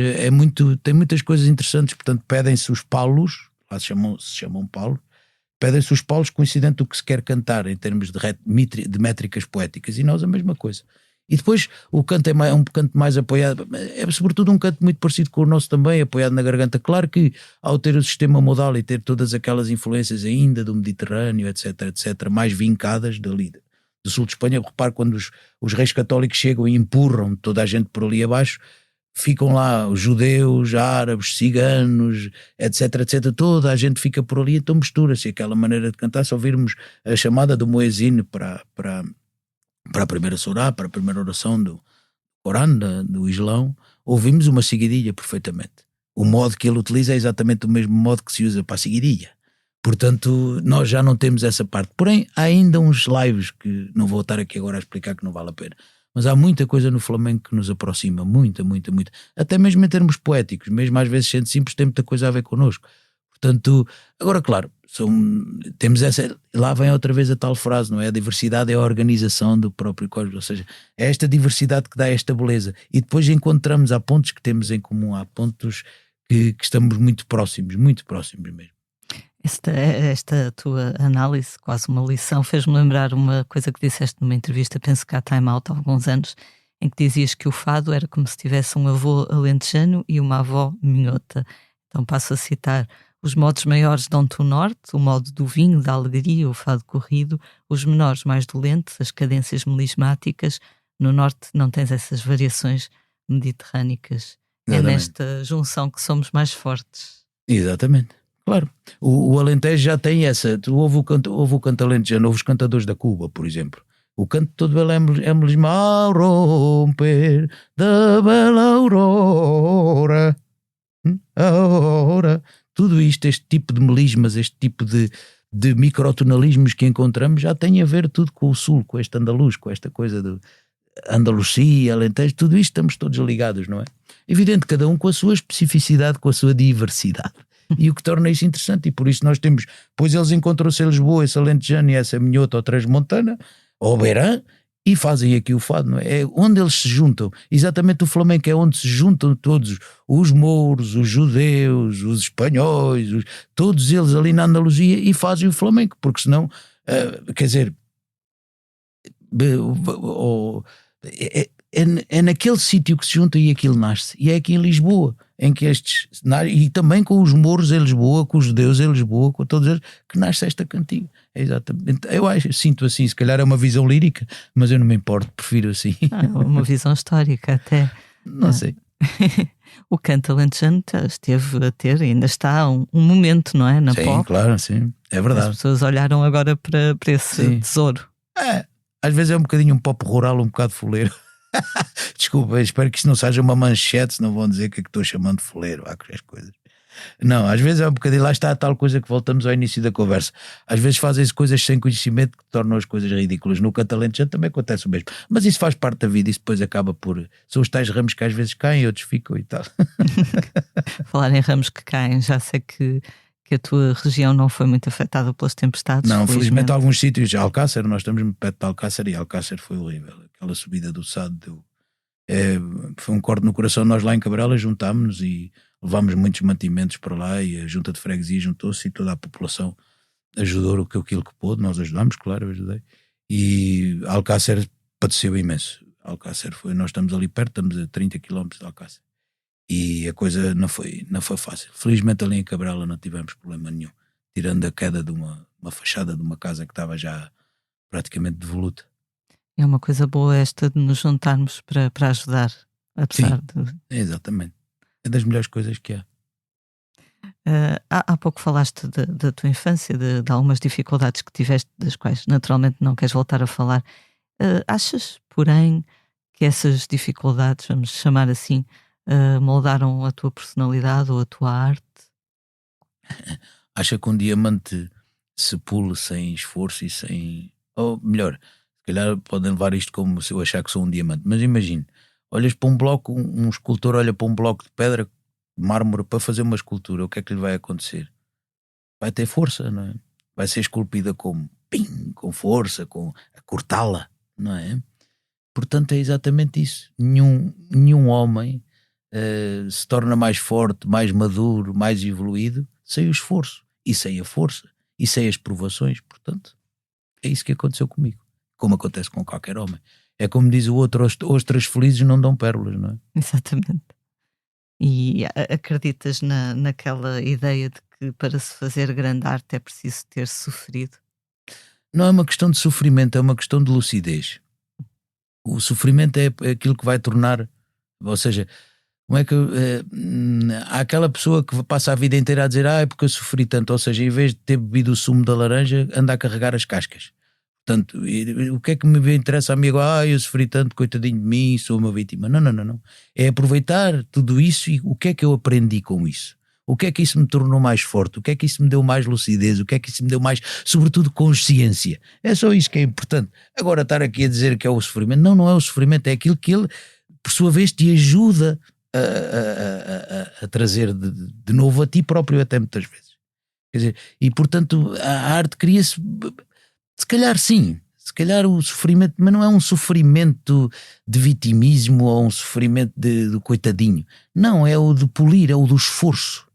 tem muitas coisas interessantes. Portanto, pedem-se os paulos, lá se chamam paulos, pedem-se os paulos coincidente do que se quer cantar em termos de métricas poéticas, e nós a mesma coisa. E depois o canto é um canto mais apoiado, é sobretudo um canto muito parecido com o nosso também, apoiado na garganta. Claro que ao ter o sistema modal e ter todas aquelas influências ainda do Mediterrâneo, etc, mais vincadas dali do sul de Espanha, repare quando os reis católicos chegam e empurram toda a gente por ali abaixo, ficam lá os judeus, árabes, ciganos, etc, toda a gente fica por ali, então mistura-se aquela maneira de cantar. Se ouvirmos a chamada do muezzin para a primeira surá, para a primeira oração do Corão, do Islão, ouvimos uma seguidilha perfeitamente. O modo que ele utiliza é exatamente o mesmo modo que se usa para a seguidilha. Portanto, nós já não temos essa parte. Porém, há ainda uns lives que não vou estar aqui agora a explicar, que não vale a pena. Mas há muita coisa no flamenco que nos aproxima, muita. Até mesmo em termos poéticos, mesmo às vezes sendo simples, tem muita coisa a ver connosco. Portanto, agora claro, temos essa, lá vem outra vez a tal frase, não é? A diversidade é a organização do próprio cosmos, ou seja, é esta diversidade que dá esta beleza. E depois encontramos, há pontos que temos em comum, há pontos que estamos muito próximos mesmo.
Esta tua análise, quase uma lição, fez-me lembrar uma coisa que disseste numa entrevista, penso que há Time Out há alguns anos, em que dizias que o fado era como se tivesse um avô alentejano e uma avó minhota. Então passo a citar: os modos maiores dão-te o norte, o modo do vinho, da alegria, o fado corrido; os menores mais dolentes, as cadências melismáticas. No norte não tens essas variações mediterrânicas.
Exatamente.
É nesta junção que somos mais fortes.
Exatamente. Claro, o Alentejo já tem essa. Tu ouve o canto alentejano, ouve os cantadores da Cuba, por exemplo. O canto todo ele é melisma ao romper da bela aurora. Tudo isto, este tipo de melismas, este tipo de microtonalismos que encontramos, já tem a ver tudo com o sul, com este andaluz, com esta coisa de Andalucia, Alentejo, tudo isto estamos todos ligados, não é? Evidente, cada um com a sua especificidade, com a sua diversidade. E o que torna isso interessante, e por isso nós temos, pois eles encontram-se em Lisboa, esse alentejano e essa minhota ou transmontana, ou Beirã, e fazem aqui o fado, não é? É onde eles se juntam. Exatamente, o flamenco é onde se juntam todos, os mouros, os judeus, os espanhóis, todos eles ali na Andaluzia, e fazem o flamenco, porque senão, quer dizer, é naquele sítio que se junta e aquilo nasce, e é aqui em Lisboa, em que e também com os mouros em Lisboa, com os judeus em Lisboa, com todos eles, que nasce esta cantiga. É exatamente. Sinto assim, se calhar é uma visão lírica, mas eu não me importo, prefiro assim.
Uma visão histórica até.
Não sei.
O canto alentejano esteve a ter, ainda está um momento, não é? Na
sim,
pop.
Claro, sim, é verdade.
As pessoas olharam agora para esse tesouro.
Às vezes é um bocadinho um pop rural, um bocado foleiro. Desculpa, espero que isto não seja uma manchete, se não vão dizer que estou chamando de foleiro, há as coisas. Não, às vezes é um bocadinho, lá está a tal coisa que voltamos ao início da conversa. Às vezes fazem-se coisas sem conhecimento que tornam as coisas ridículas. No canto alentejano também acontece o mesmo. Mas isso faz parte da vida, isso depois acaba por... São os tais ramos que às vezes caem, outros ficam e tal.
Falar em ramos que caem, já sei que a tua região não foi muito afetada pelas tempestades.
Não, felizmente alguns sítios, Alcácer, nós estamos perto de Alcácer, e Alcácer foi horrível. Aquela subida do Sado foi um corte no coração. Nós lá em Cabrela juntámos-nos e levámos muitos mantimentos para lá, e a junta de freguesia juntou-se e toda a população ajudou aquilo que pôde. Nós ajudámos, claro, eu ajudei. E Alcácer padeceu imenso. Nós estamos ali perto, estamos a 30 km de Alcácer. E a coisa não foi fácil. Felizmente ali em Cabrela não tivemos problema nenhum, tirando a queda de uma fachada de uma casa que estava já praticamente devoluta.
É uma coisa boa esta de nos juntarmos para ajudar, apesar de...
Exatamente. É das melhores coisas que há.
Há pouco falaste da tua infância, de algumas dificuldades que tiveste, das quais naturalmente não queres voltar a falar. Achas, porém, que essas dificuldades, vamos chamar assim, moldaram a tua personalidade ou a tua arte?
Acha que um diamante se pule sem esforço e sem... Ou melhor, se calhar podem levar isto como se eu achar que sou um diamante. Mas imagine, olhas para um bloco, um escultor olha para um bloco de pedra, de mármore, para fazer uma escultura. O que é que lhe vai acontecer? Vai ter força, não é? Vai ser esculpida como? Pim, com força, a cortá-la, não é? Portanto é exatamente isso. Nenhum homem se torna mais forte, mais maduro, mais evoluído sem o esforço e sem a força e sem as provações. Portanto é isso que aconteceu comigo, como acontece com qualquer homem. É como diz o outro, ostras felizes não dão pérolas, não é?
Exatamente. E acreditas naquela ideia de que para se fazer grande arte é preciso ter sofrido?
Não é uma questão de sofrimento, é uma questão de lucidez. O sofrimento é aquilo que vai tornar, ou seja, como é que há aquela pessoa que passa a vida inteira a dizer é porque eu sofri tanto, ou seja, em vez de ter bebido o sumo da laranja, anda a carregar as cascas. Portanto, o que é que me interessa a mim agora? Eu sofri tanto, coitadinho de mim, sou uma vítima. Não. É aproveitar tudo isso e o que é que eu aprendi com isso? O que é que isso me tornou mais forte? O que é que isso me deu mais lucidez? O que é que isso me deu mais, sobretudo, consciência? É só isso que é importante. Agora estar aqui a dizer que é o sofrimento, não é o sofrimento, é aquilo que ele, por sua vez, te ajuda a trazer de novo a ti próprio, até muitas vezes. Quer dizer, e portanto a arte cria-se, se calhar sim, se calhar o sofrimento, mas não é um sofrimento de vitimismo ou um sofrimento de coitadinho. Não, é o de polir, é o do esforço.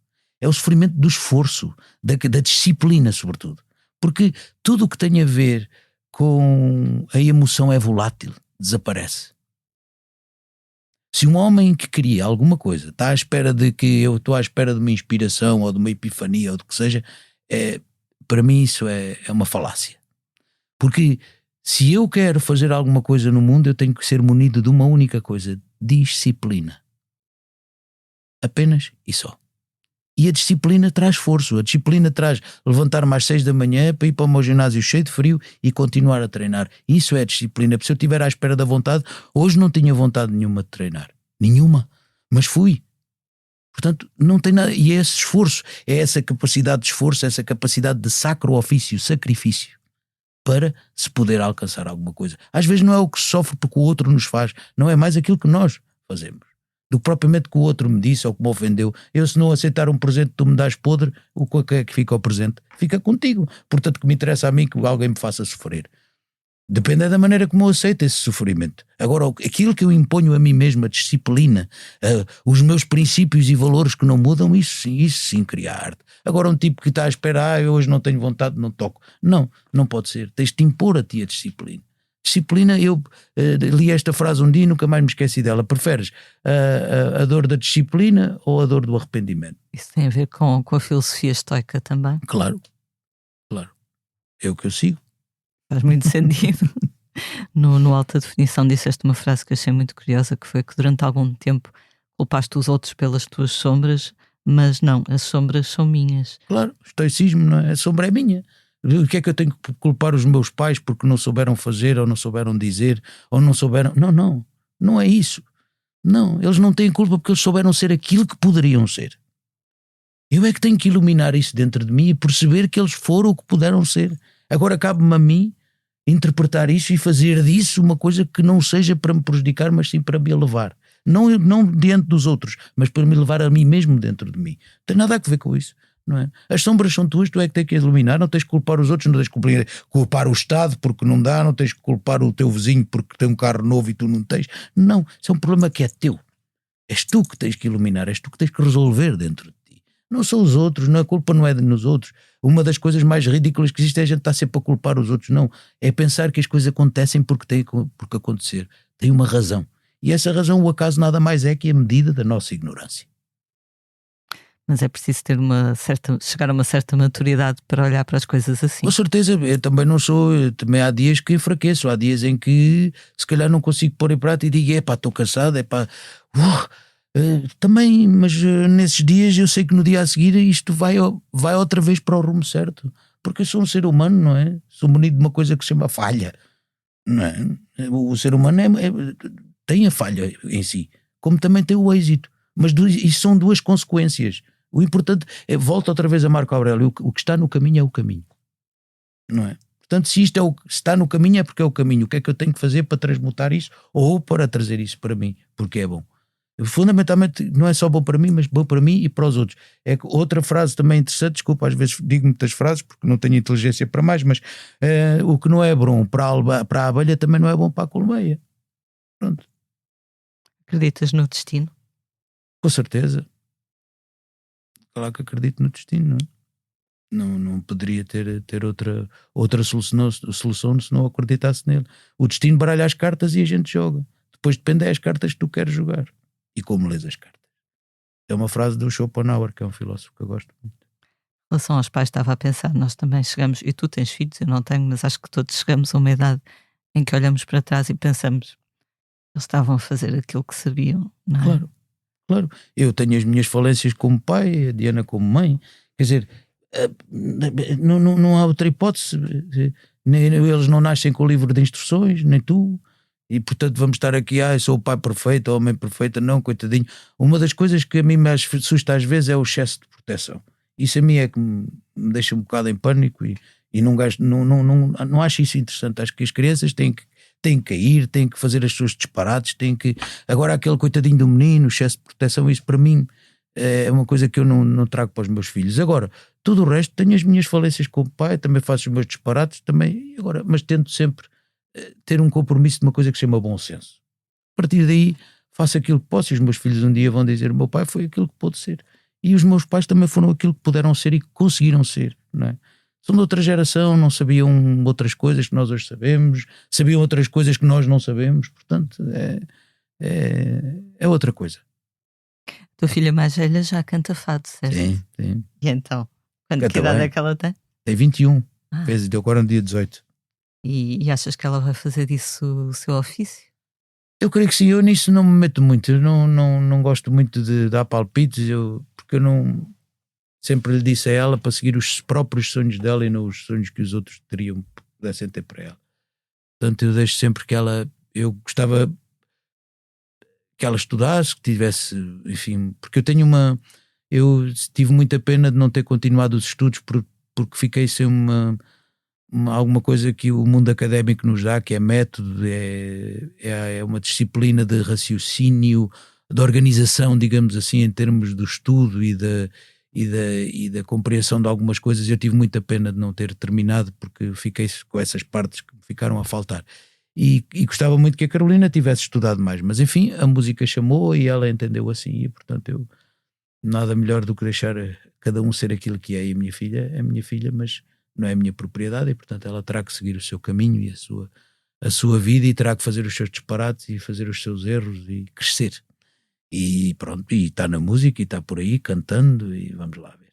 É o sofrimento do esforço, da disciplina, sobretudo. Porque tudo o que tem a ver com a emoção é volátil, desaparece. Se um homem que cria alguma coisa está à espera de que eu estou à espera de uma inspiração ou de uma epifania ou do que seja, para mim isso é uma falácia. Porque se eu quero fazer alguma coisa no mundo, eu tenho que ser munido de uma única coisa: disciplina. Apenas e só. E a disciplina traz esforço, a disciplina traz levantar-me às 6 da manhã para ir para o meu ginásio cheio de frio e continuar a treinar. Isso é disciplina, porque se eu estiver à espera da vontade, hoje não tinha vontade nenhuma de treinar. Nenhuma. Mas fui. Portanto, não tem nada. E é esse esforço, é essa capacidade de esforço, essa capacidade de sacro ofício, sacrifício, para se poder alcançar alguma coisa. Às vezes não é o que se sofre porque o outro nos faz, não é mais aquilo que nós fazemos do que propriamente que o outro me disse ou que me ofendeu. Eu, se não aceitar um presente que tu me dás podre, o que é que fica o presente? Fica contigo. Portanto, que me interessa a mim que alguém me faça sofrer. Depende da maneira como eu aceito esse sofrimento. Agora, aquilo que eu imponho a mim mesmo, a disciplina, os meus princípios e valores que não mudam, isso sim cria arte. Agora, um tipo que está a esperar, eu hoje não tenho vontade, não toco. Não pode ser. Tens de impor a ti a disciplina. Disciplina, eu li esta frase um dia e nunca mais me esqueci dela. Preferes a dor da disciplina ou a dor do arrependimento?
Isso tem a ver com a filosofia estoica também?
Claro. É o que eu sigo.
Faz muito sentido. No Alta Definição disseste uma frase que achei muito curiosa, que foi que durante algum tempo culpaste os outros pelas tuas sombras, mas não, as sombras são minhas.
Claro, estoicismo, não é? A sombra é minha. O que é que eu tenho que culpar os meus pais porque não souberam fazer ou não souberam dizer ou não souberam... Não é isso. Não, eles não têm culpa porque eles souberam ser aquilo que poderiam ser. Eu é que tenho que iluminar isso dentro de mim e perceber que eles foram o que puderam ser. Agora cabe-me a mim interpretar isso e fazer disso uma coisa que não seja para me prejudicar, mas sim para me elevar. Não diante dos outros, mas para me levar a mim mesmo dentro de mim. Não tem nada a ver com isso. Não é? As sombras são tuas, tu é que tens que iluminar, não tens que culpar os outros, não tens que culpar o Estado porque não dá, não tens que culpar o teu vizinho porque tem um carro novo e tu não tens. Não, isso é um problema que é teu. És tu que tens que iluminar, és tu que tens que resolver dentro de ti. Não são os outros, a culpa não é nos outros. Uma das coisas mais ridículas que existe é a gente estar sempre a culpar os outros. Não, é pensar que as coisas acontecem porque têm porque acontecer. Tem uma razão. E essa razão, o acaso nada mais é que a medida da nossa ignorância.
Mas é preciso ter chegar a uma certa maturidade para olhar para as coisas assim.
Com certeza, eu também não sou, também há dias que enfraqueço, há dias em que se calhar não consigo pôr em prática e digo, estou cansado, também, mas nesses dias eu sei que no dia a seguir isto vai outra vez para o rumo certo, porque eu sou um ser humano, não é? Sou munido de uma coisa que se chama falha, não é? O ser humano tem a falha em si, como também tem o êxito, mas isso são duas consequências. O importante é, volta outra vez a Marco Aurélio, o que está no caminho é o caminho, não é? Portanto, se isto se está no caminho é porque é o caminho. O que é que eu tenho que fazer para transmutar isso ou para trazer isso para mim? Porque é bom. Fundamentalmente não é só bom para mim, mas bom para mim e para os outros. É que outra frase também interessante, desculpa, às vezes digo muitas frases porque não tenho inteligência para mais, mas o que não é bom para a abelha também não é bom para a colmeia. Pronto.
Acreditas no destino?
Com certeza. Claro que acredito no destino, não é? Não poderia ter outra solução se não acreditasse nele. O destino baralha as cartas e a gente joga. Depois depende das cartas que tu queres jogar e como lês as cartas. É uma frase do Schopenhauer, que é um filósofo que eu gosto muito.
Em relação aos pais, estava a pensar, nós também chegamos, e tu tens filhos, eu não tenho, mas acho que todos chegamos a uma idade em que olhamos para trás e pensamos, eles estavam a fazer aquilo que sabiam, não é?
Claro. Eu tenho as minhas falências como pai, a Diana como mãe. Quer dizer, não há outra hipótese. Eles não nascem com o livro de instruções, nem tu. E portanto vamos estar aqui, eu sou o pai perfeito ou a mãe perfeita. Não, coitadinho. Uma das coisas que a mim me assusta às vezes é o excesso de proteção. Isso a mim é que me deixa um bocado em pânico e não acho isso interessante. Acho que as crianças têm que cair, têm que fazer as suas disparates, agora aquele coitadinho do menino, excesso de proteção, isso para mim é uma coisa que eu não trago para os meus filhos. Agora, tudo o resto, tenho as minhas falências como pai, também faço os meus disparates, também, agora, mas tento sempre ter um compromisso de uma coisa que se chama bom senso. A partir daí, faço aquilo que posso e os meus filhos um dia vão dizer, o meu pai foi aquilo que pôde ser. E os meus pais também foram aquilo que puderam ser e que conseguiram ser, não é? São de outra geração, não sabiam outras coisas que nós hoje sabemos, sabiam outras coisas que nós não sabemos, portanto é outra coisa.
Tua filha mais velha já canta fado, certo?
Sim.
E então? Que idade é que ela tem?
Tem 21, deu agora no dia 18.
E achas que ela vai fazer disso o seu ofício?
Eu creio que sim, eu nisso não me meto muito, eu não gosto muito de dar palpites, porque eu não... Sempre lhe disse a ela para seguir os próprios sonhos dela e não os sonhos que os outros pudessem ter para ela. Portanto, eu deixo sempre eu gostava que ela estudasse, que tivesse, enfim, porque eu tive muita pena de não ter continuado os estudos porque fiquei sem alguma coisa que o mundo académico nos dá, que é método, é uma disciplina de raciocínio, de organização, digamos assim, em termos do estudo e da compreensão de algumas coisas. Eu tive muita pena de não ter terminado porque fiquei com essas partes que me ficaram a faltar e gostava muito que a Carolina tivesse estudado mais, mas enfim, a música chamou e ela entendeu assim e portanto nada melhor do que deixar cada um ser aquilo que é. E a minha filha é minha filha, mas não é a minha propriedade e portanto ela terá que seguir o seu caminho e a sua vida e terá que fazer os seus disparates e fazer os seus erros e crescer. E pronto, e está na música e está por aí cantando e vamos lá ver.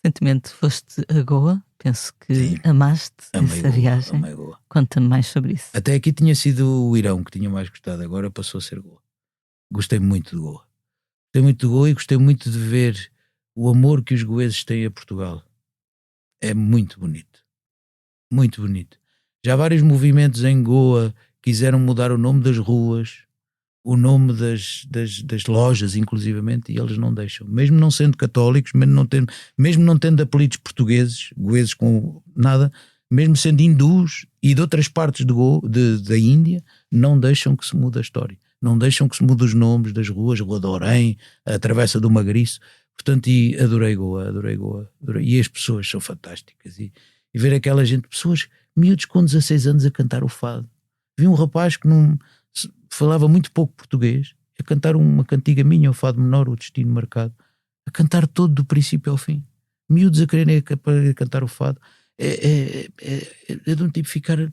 Recentemente foste a Goa, penso que
Sim.
Amaste
Amei
essa
Goa,
viagem.
amei Goa.
Conta-me mais sobre isso.
Até aqui tinha sido o Irão que tinha mais gostado, agora passou a ser Goa. Gostei muito de Goa. Gostei muito de Goa e gostei muito de ver o amor que os goeses têm a Portugal. É muito bonito. Muito bonito. Já vários movimentos em Goa quiseram mudar o nome das ruas, o nome das lojas, inclusivamente, e eles não deixam. Mesmo não sendo católicos, mesmo não tendo apelidos portugueses, goeses com nada, mesmo sendo hindus e de outras partes da Índia, não deixam que se mude a história. Não deixam que se mude os nomes das ruas, Rua de Orém, a Travessa do Magriço. Portanto, adorei Goa. E as pessoas são fantásticas. E ver aquela gente, pessoas, miúdos com 16 anos a cantar o fado. Vi um rapaz que falava muito pouco português, a cantar uma cantiga minha, o fado menor, o Destino Marcado, a cantar todo do princípio ao fim. Miúdos a quererem cantar o fado. É de um tipo ficar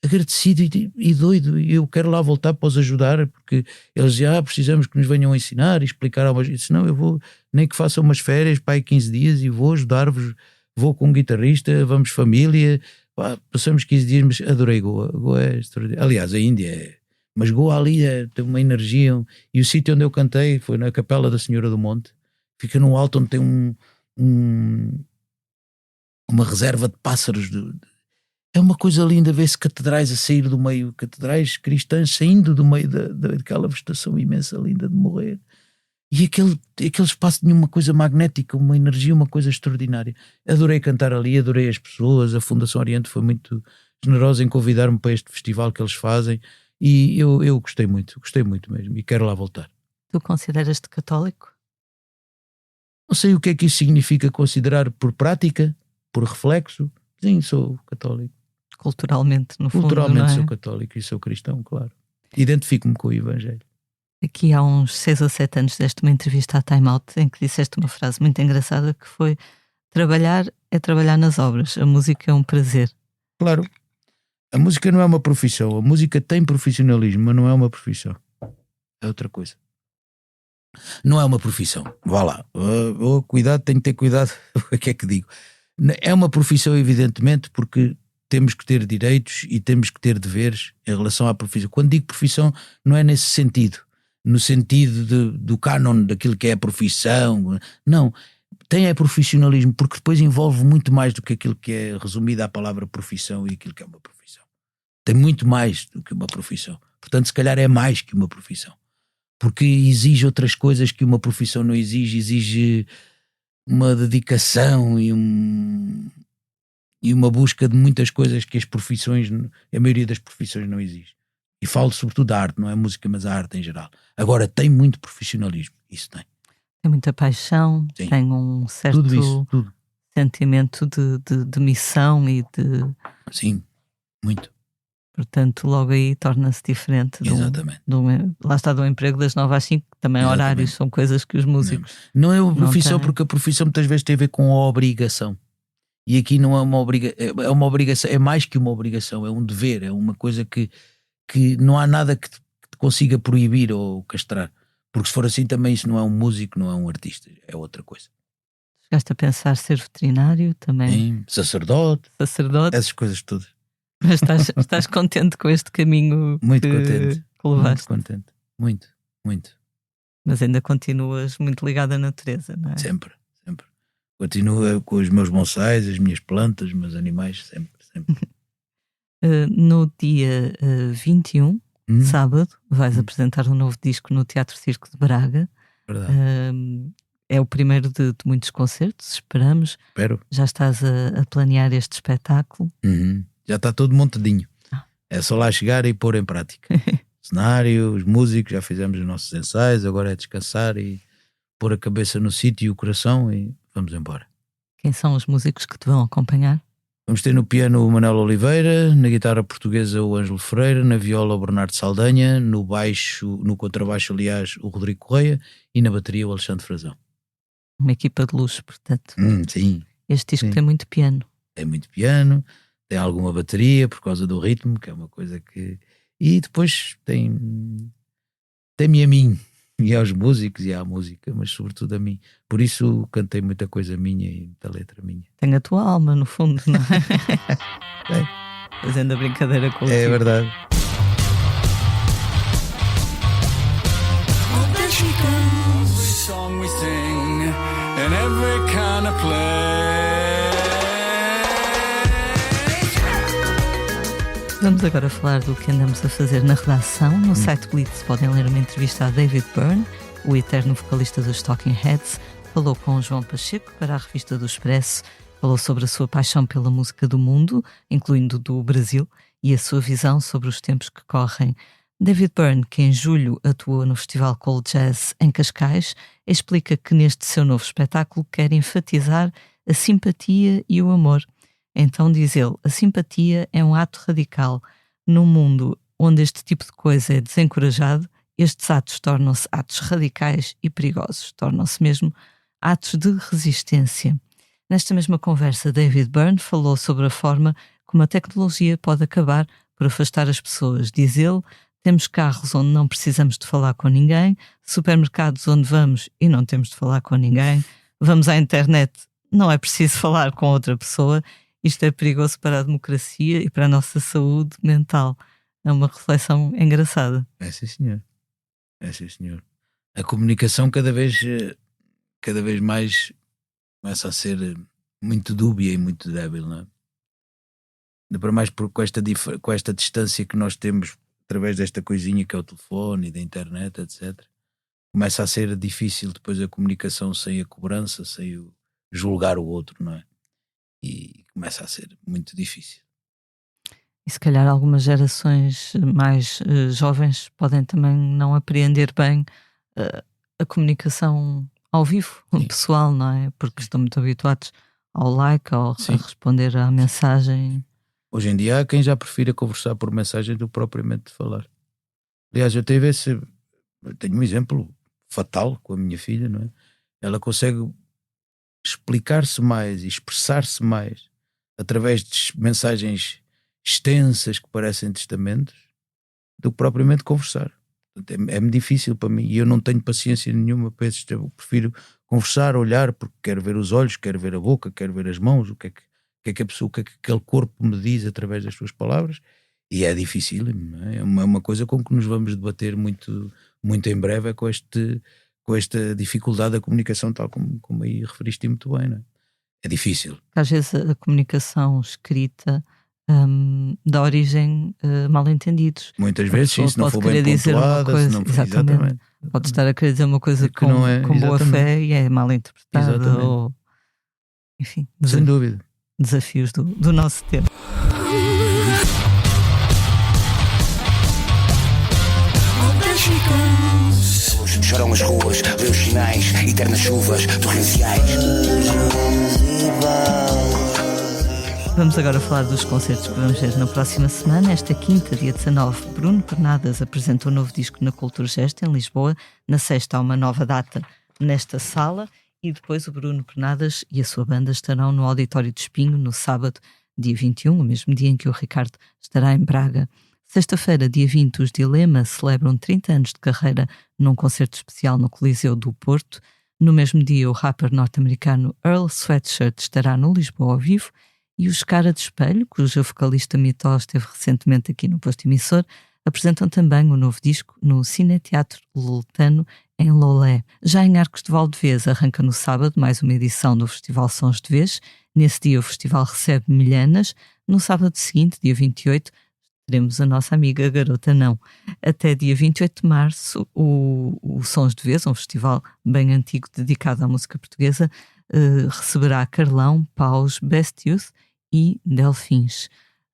agradecido e doido, e eu quero lá voltar para os ajudar, porque eles já precisamos que nos venham a ensinar e explicar algumas coisas. Não, eu vou, nem que façam umas férias para aí 15 dias e vou ajudar-vos, vou com um guitarrista, vamos família, pá, passamos 15 dias, mas adorei Goa. Goa é extraordinário. Aliás, a Índia é, mas Goa ali tem uma energia, e o sítio onde eu cantei foi na Capela da Senhora do Monte, fica num alto onde tem uma reserva de pássaros. É uma coisa linda ver-se catedrais a sair do meio, catedrais cristãs saindo do meio daquela vegetação imensa, linda de morrer. E aquele espaço tinha uma coisa magnética, uma energia, uma coisa extraordinária. Adorei cantar ali, adorei as pessoas. A Fundação Oriente foi muito generosa em convidar-me para este festival que eles fazem, e eu gostei muito mesmo, e quero lá voltar.
Tu consideras-te católico?
Não sei o que é que isso significa considerar por prática, por reflexo. Sim, sou católico.
Culturalmente, no fundo,
Culturalmente,
não é?
sou católico e sou cristão, claro. Identifico-me com o Evangelho.
Aqui há uns 6 ou 7 anos deste uma entrevista à Time Out em que disseste uma frase muito engraçada, que foi: trabalhar é trabalhar nas obras, a música é um prazer.
Claro. A música não é uma profissão. A música tem profissionalismo, mas não é uma profissão. É outra coisa. Não é uma profissão. Vá lá. Cuidado, tenho que ter cuidado. O que é que digo? É uma profissão, evidentemente, porque temos que ter direitos e temos que ter deveres em relação à profissão. Quando digo profissão, não é nesse sentido. No sentido do canon daquilo que é a profissão. Não. Tem profissionalismo, porque depois envolve muito mais do que aquilo que é resumido à palavra profissão e aquilo que é uma profissão. Tem muito mais do que uma profissão. Portanto, se calhar é mais que uma profissão. Porque exige outras coisas que uma profissão não exige. Exige uma dedicação e uma busca de muitas coisas que as profissões, a maioria das profissões, não exige. E falo sobretudo da arte, não é música, mas a arte em geral. Agora, tem muito profissionalismo, isso tem.
Tem muita paixão,
Sim.
tem um certo
Tudo isso, tudo.
sentimento de missão e de...
Sim, muito.
Portanto, logo aí torna-se diferente.
Exatamente.
Lá está, do emprego das 9 às 5, também
Exatamente.
Horários, são coisas que os músicos...
Não é uma profissão,
têm.
porque a profissão muitas vezes tem a ver com a obrigação. E aqui não é uma obrigação, é mais que uma obrigação, é um dever, é uma coisa que não há nada que te consiga proibir ou castrar. Porque se for assim também isso não é um músico, não é um artista, é outra coisa.
Chegaste a pensar ser veterinário também?
Sim, sacerdote, essas coisas todas.
Mas estás contente com este caminho
Muito
que
contente.
levaste?
Muito contente, muito, muito.
Mas ainda continuas muito ligado à natureza, não é?
Sempre. Continuo com os meus bonsais, as minhas plantas, os meus animais, sempre.
No dia 21, sábado, vais apresentar um novo disco no Teatro Circo de Braga.
Verdade.
É o primeiro de muitos concertos, esperamos.
Espero.
Já estás a planear este espetáculo?
Já está todo montadinho. É só lá chegar e pôr em prática. Cenário, os músicos, já fizemos os nossos ensaios, agora é descansar e pôr a cabeça no sítio e o coração e vamos embora.
Quem são os músicos que te vão acompanhar?
Vamos ter no piano o Manuel Oliveira, na guitarra portuguesa o Ângelo Ferreira, na viola o Bernardo Saldanha, no baixo, no contrabaixo, aliás, o Rodrigo Correia, e na bateria o Alexandre Frazão.
Uma equipa de luxo, portanto.
Sim.
Este disco
Sim.
tem muito piano.
Tem muito piano, tem alguma bateria por causa do ritmo, que é uma coisa que... E depois tem-me a mim, e aos músicos e à música, mas sobretudo a mim. Por isso cantei muita coisa minha e muita letra minha.
Tem a tua alma, no fundo, não é? Fazendo a brincadeira com o
É verdade.
Song we sing in every kind of place.
Vamos agora falar do que andamos a fazer na redação. No site Blitz podem ler uma entrevista a David Byrne, o eterno vocalista dos Talking Heads. Falou com o João Pacheco para a revista do Expresso. Falou sobre a sua paixão pela música do mundo, incluindo do Brasil, e a sua visão sobre os tempos que correm. David Byrne, que em julho atuou no Festival Cold Jazz em Cascais, explica que neste seu novo espetáculo quer enfatizar a simpatia e o amor. Então, diz ele, a simpatia é um ato radical. Num mundo onde este tipo de coisa é desencorajado, estes atos tornam-se atos radicais e perigosos. Tornam-se mesmo atos de resistência. Nesta mesma conversa, David Byrne falou sobre a forma como a tecnologia pode acabar por afastar as pessoas. Diz ele, temos carros onde não precisamos de falar com ninguém, supermercados onde vamos e não temos de falar com ninguém, vamos à internet, não é preciso falar com outra pessoa. Isto é perigoso para a democracia e para a nossa saúde mental. É uma reflexão engraçada.
É sim, senhor. É sim, senhor. A comunicação cada vez mais começa a ser muito dúbia e muito débil, não é? Ainda para mais com esta distância que nós temos através desta coisinha que é o telefone e da internet, etc. Começa a ser difícil depois a comunicação sem a cobrança, sem o julgar o outro, não é? E começa a ser muito difícil.
E se calhar algumas gerações mais jovens podem também não apreender bem a comunicação ao vivo, pessoal, não é? Porque estão muito habituados ao like, a responder à mensagem.
Hoje em dia há quem já prefira conversar por mensagem do que propriamente falar. Aliás, eu tenho um exemplo fatal com a minha filha, não é? Ela consegue explicar-se mais e expressar-se mais através de mensagens extensas que parecem testamentos do que propriamente conversar. É-me difícil para mim e eu não tenho paciência nenhuma para isso. Eu prefiro conversar, olhar, porque quero ver os olhos, quero ver a boca, quero ver as mãos, o que é que a pessoa, o que é que aquele corpo me diz através das suas palavras, e é difícil, é uma coisa com que nos vamos debater muito, muito em breve, é com esta dificuldade da comunicação, tal como aí referiste muito bem, não é? É difícil.
Às vezes a comunicação escrita dá origem a mal-entendidos.
Muitas vezes, sim, se não for bem pontuada, se não for, exatamente.
Pode estar a querer dizer uma coisa com boa fé e é mal interpretada, ou enfim,
sem dúvida.
Desafios do nosso tempo.
Choram as ruas, vê os sinais, eternas chuvas torrenciais.
Vamos agora falar dos concertos que vamos ver na próxima semana. Esta quinta, dia 19, Bruno Pernadas apresenta um novo disco na Culturgest, em Lisboa. Na sexta há uma nova data nesta sala. E depois o Bruno Pernadas e a sua banda estarão no Auditório de Espinho no sábado, dia 21, o mesmo dia em que o Ricardo estará em Braga. Sexta-feira, dia 20, os Dilema celebram 30 anos de carreira num concerto especial no Coliseu do Porto. No mesmo dia, o rapper norte-americano Earl Sweatshirt estará no Lisboa ao vivo e os Cara de Espelho, cujo vocalista Mitó esteve recentemente aqui no posto emissor, apresentam também o novo disco no Cineteatro Loletano, em Lolé. Já em Arcos de Valdevez arranca no sábado mais uma edição do Festival Sons de Vez. Nesse dia o festival recebe Milhanas. No sábado seguinte, dia 28, teremos a nossa amiga Garota Não. Até dia 28 de março, o Sons de Vez, um festival bem antigo dedicado à música portuguesa, receberá Carlão, Paus, Best Youth e Delfins.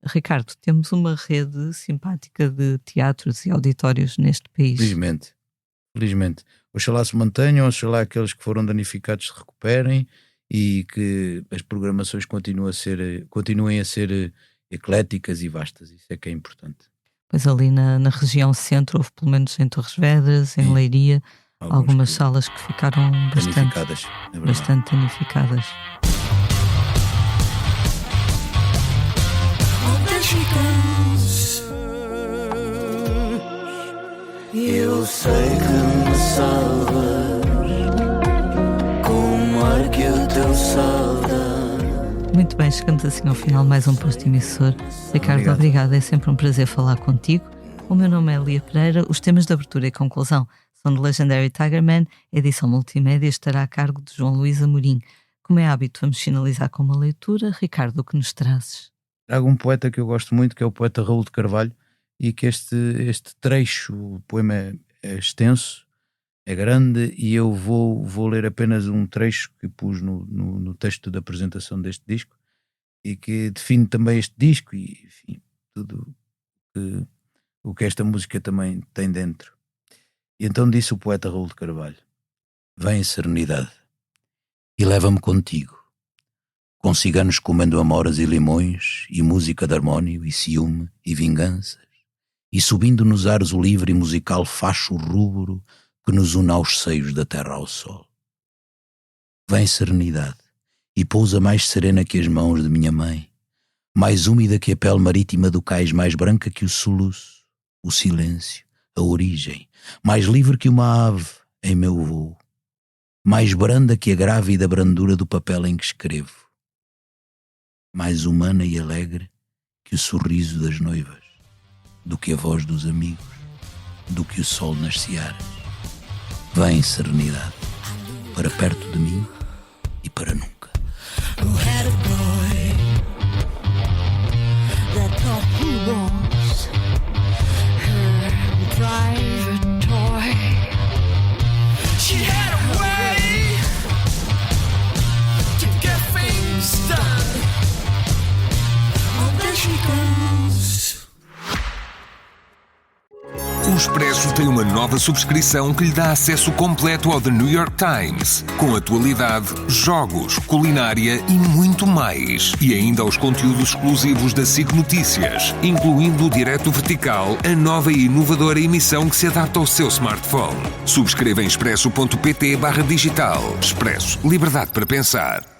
Ricardo, temos uma rede simpática de teatros e auditórios neste país.
Felizmente. Oxalá se mantenham, oxalá aqueles que foram danificados se recuperem e que as programações continuem a ser ecléticas e vastas. Isso é que é importante.
Pois ali na região centro, houve pelo menos em Torres Vedras, em Leiria, algumas salas que ficaram bastante danificadas.
Eu sei que me salvas com o mar que o teu salda.
Muito bem, chegamos assim ao final de mais um posto emissor. Ricardo, obrigado. É sempre um prazer falar contigo. O meu nome é Lia Pereira. Os temas de abertura e conclusão são do Legendary Tigerman. A edição multimédia estará a cargo de João Luís Amorim. Como é hábito, vamos finalizar com uma leitura. Ricardo, o que nos trazes?
Trago um poeta que eu gosto muito, que é o poeta Raul de Carvalho, e que este trecho, o poema é extenso, é grande, e eu vou ler apenas um trecho que pus no texto da apresentação deste disco, e que define também este disco e, enfim, tudo o que esta música também tem dentro. E então disse o poeta Raul de Carvalho: vem, serenidade, e leva-me contigo, com ciganos comendo amoras e limões, e música de harmónio, e ciúme, e vinganças, e subindo nos ares o livre e musical facho rubro que nos une aos seios da terra ao sol. Vem, serenidade, e pousa mais serena que as mãos de minha mãe, mais úmida que a pele marítima do cais, mais branca que o soluço, o silêncio, a origem, mais livre que uma ave em meu voo, mais branda que a grávida brandura do papel em que escrevo, mais humana e alegre que o sorriso das noivas, do que a voz dos amigos, do que o sol nas searas. Vem, serenidade, para perto de mim e para nunca.
Who had a boy that thought he was her private toy. She had a way to get things done. Oh, there she goes.
O Expresso tem uma nova subscrição que lhe dá acesso completo ao The New York Times, com atualidade, jogos, culinária e muito mais. E ainda aos conteúdos exclusivos da SIC Notícias, incluindo o Direto Vertical, a nova e inovadora emissão que se adapta ao seu smartphone. Subscreva em expresso.pt/digital. Expresso. Liberdade para pensar.